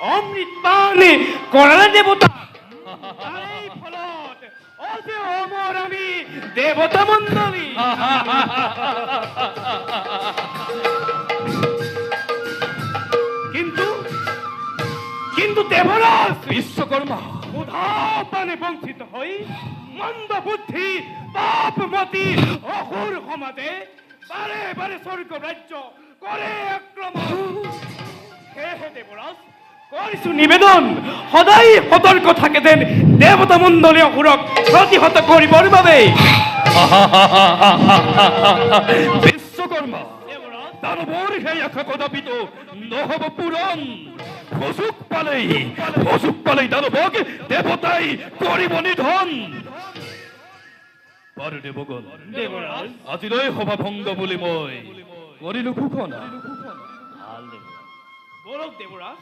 অমৃত পান কৰালে দেৱতা তাৰে ফলত অজে অমৰ আমি দেৱতা মণ্ডলী কিন্তু দেৱৰাজ বিশ্বকৰ্মা উধাপানে বঞ্চিত হৈ মন্দ বুদ্ধি পাপমতী অসুৰ সমাজে বাৰে বাৰে স্বৰ্গ ৰাজ্য কৰে আক্ৰমণ সেয়েহে দেৱৰাজ কৰিছো নিবেদন সদায় সতৰ্ক থাকে যেন দেৱতা মণ্ডলী অসুৰক প্ৰতিহত কৰিবৰ বাবে বিশ্বকৰ্মা দেৱৰাজ দানৱৰ সেই আশা কদাপিতো নহব পূৰণ সুযোগ পালেই দানৱক দেৱতাই কৰিব নিধন বাৰু দেৱগণ দেৱৰাজ আজিলৈ সভা ভংগ বুলি মই কৰিলো ঘোষণা বলক দেৱৰাজ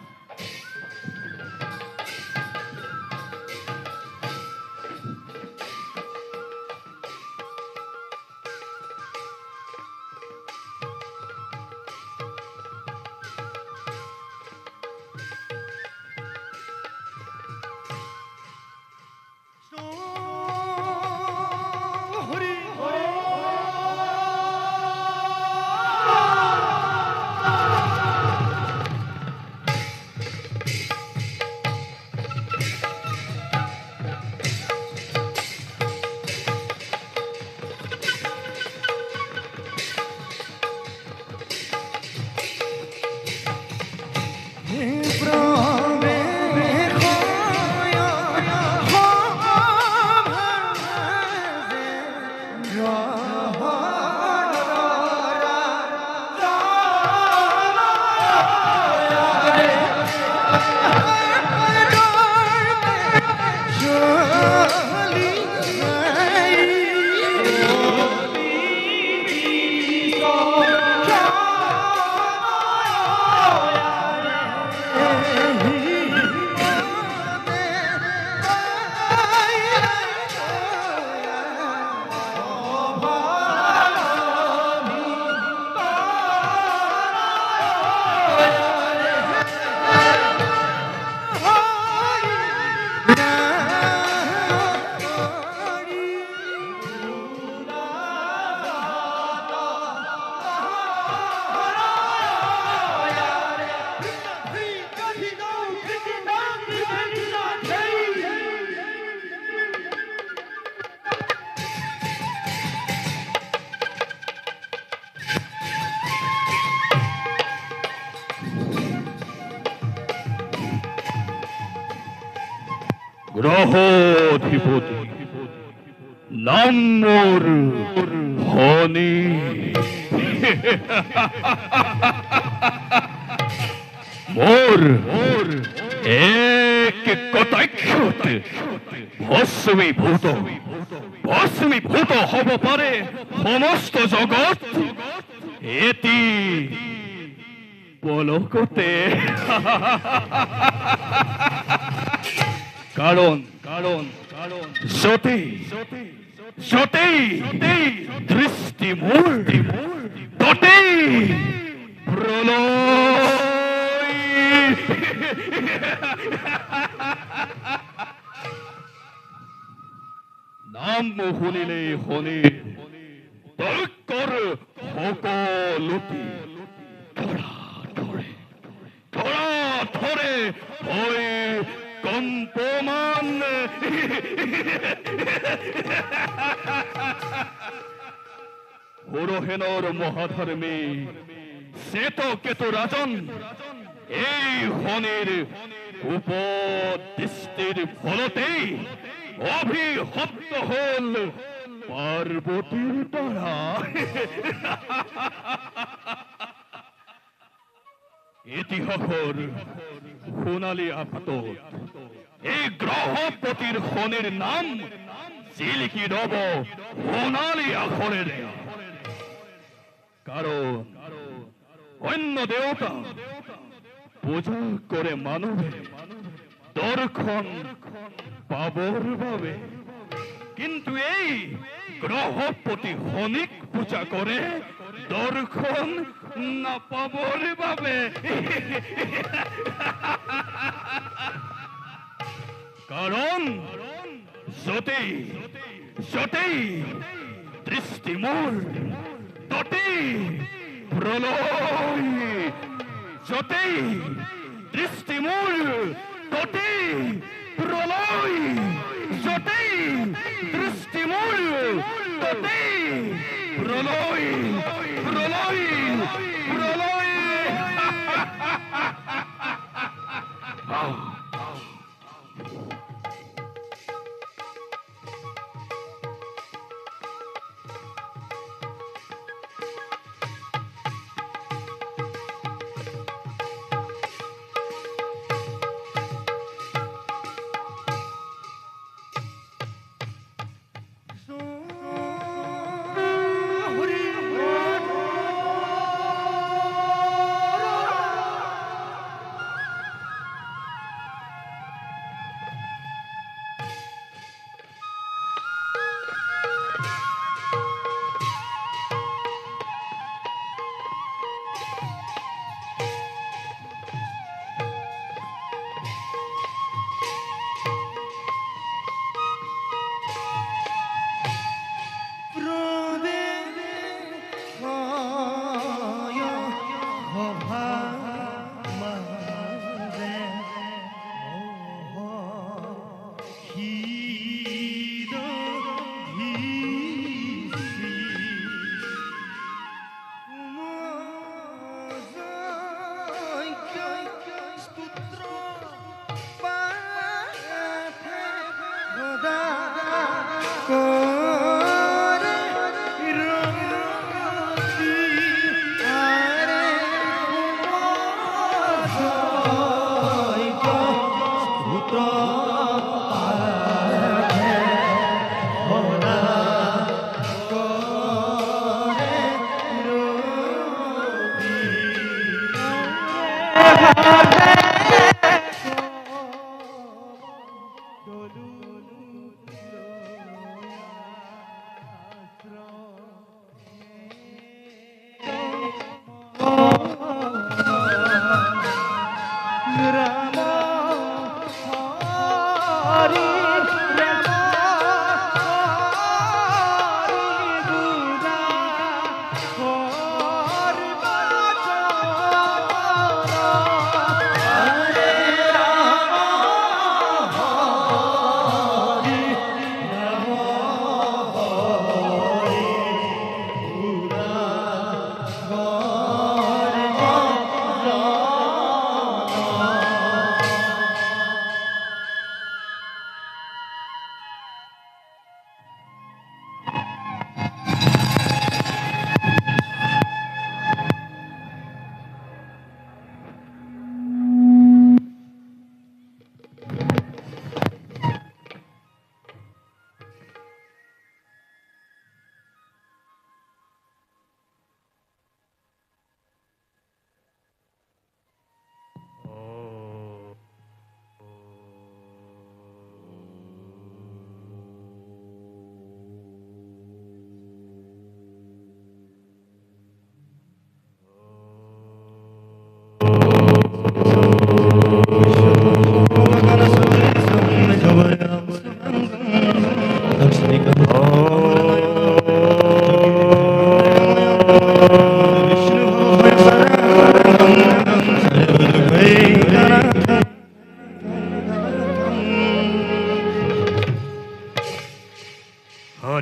গ্ৰহধিপতি নাম মোৰ ধনী মোৰ এক কটাক্ষত ভস্মীভূত হ'ব পাৰে সমস্ত জগত এটি পলকতে কাৰণ কাৰণ কাৰণ যদি যদি দৃষ্টি মূল তটেই প্ৰলয়। নাম শুনিলে শনি তৰ্কৰ সকলোটি ধৰা ধৰে হৈ কম্পমান। হৰহেনৰ মহাধৰ্মী শ্বেতকেতু ৰাজন এই শনিৰ উপদৃষ্টিৰ ফলতেই অভিশপ্ত হল পাৰ্বতীৰ দ্বাৰা। ইতিহাসৰ সোণালী আফাটত এই গ্ৰহপতিৰ শনিৰ নাম জিলিকি ৰব সোণালী আখৰেৰে। কাৰণ অন্য দেৱতা পূজা কৰে মানুহে দৰ্শন পাবৰ বাবে, কিন্তু এই গ্ৰহপতি শনিক পূজা কৰে দৰ্শন নাপাবৰ বাবে। কাৰণ যতেই যতেই দৃষ্টি মোৰ ততেই প্ৰলয়, যতেই দৃষ্টি মোৰ ততেই প্ৰলয়, যতেই দৃষ্টি মোৰ ততেই প্রলয় প্রলয় প্রলয়।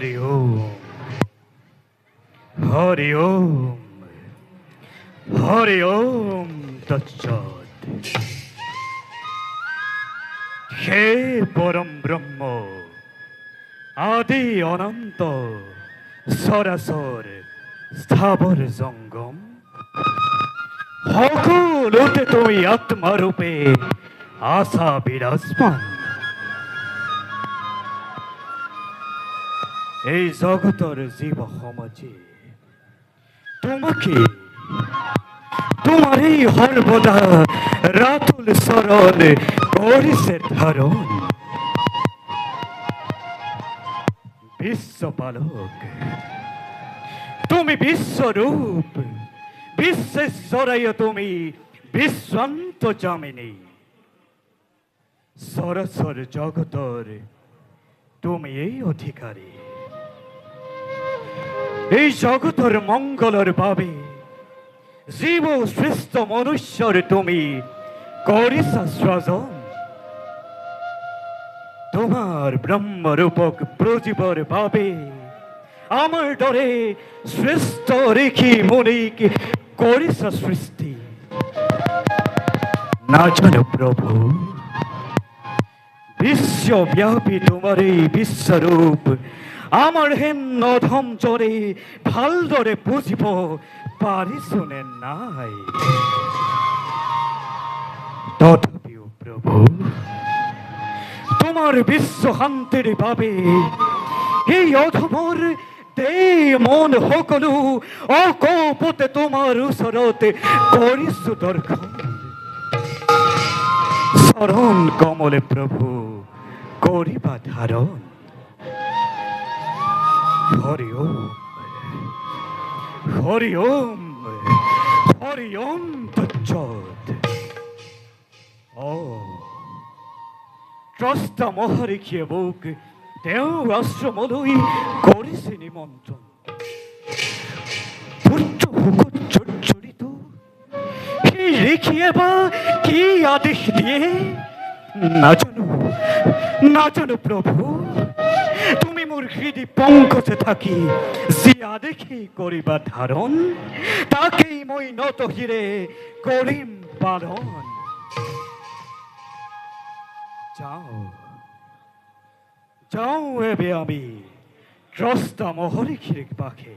হরি ওম হরি ওম হরি ওম তৎসৎ। হে পরম ব্রহ্ম, আদি অনন্ত, সরাসর স্থাবর জঙ্গম, সকলোতে তুমি আত্মারূপে আশা বিরাজমান। এই জগতর জীব সমাজে তোমাকে তোমার এই সর্বদা রাতুল শরণ করিছে ধারণ। বিশ্বপালক তুমি বিশ্বরূপ, বিশ্বেশ্বরায় তুমি বিশ্বান্ত জামিনী। সরসর জগতর তুমি এই অধিকারী। এই জগতর মঙ্গলর ভাবে জীব শ্রেষ্ঠ মনুষ্যর তুমি করিছা সৃজন। তোমার ব্রহ্মরূপক প্রজীবর ভাবে আমার ডরে শ্রেষ্ঠ রেখি মনিক করিছা সৃষ্টি। না জানো প্রভু, বিশ্বব্যাপী তোমার এই বিশ্বরূপ আমার হেন নধম জরে ভালদরে বুঝিব পারি শুনেন নাই। তথাপিও প্রভু তোমার বিশ্বহান্তের ভাবে এই অধমর দে মন সকলো অকপতে তোমার ওচৰতে কৰিছো দৰ্শন। চৰণ কমলে প্ৰভু কৰিবা ধাৰণ। হৰি ওম হৰি ওম হৰি ওম তৎসৎ। ত্ৰস্তা মহাৰিষিয়ে মোক তেওঁৰ আশ্ৰমলৈ কৰিছে নিমন্ত্ৰণ। পুত্ৰ ভোকত জৰ্জৰিত সেই ঋষিয়ে বা কি আদেশ দিয়ে নাজানো, নাজানো প্ৰভু। তুমি মোৰ হৃদয় পংকজে থাকি যি আদেশী কৰিবা ধাৰণ, তাকেই মই নতশিৰে কৰিম পালন। যাওঁ যাওঁ এবে আমি ত্ৰস্তা মহৰিষিৰ পাশে।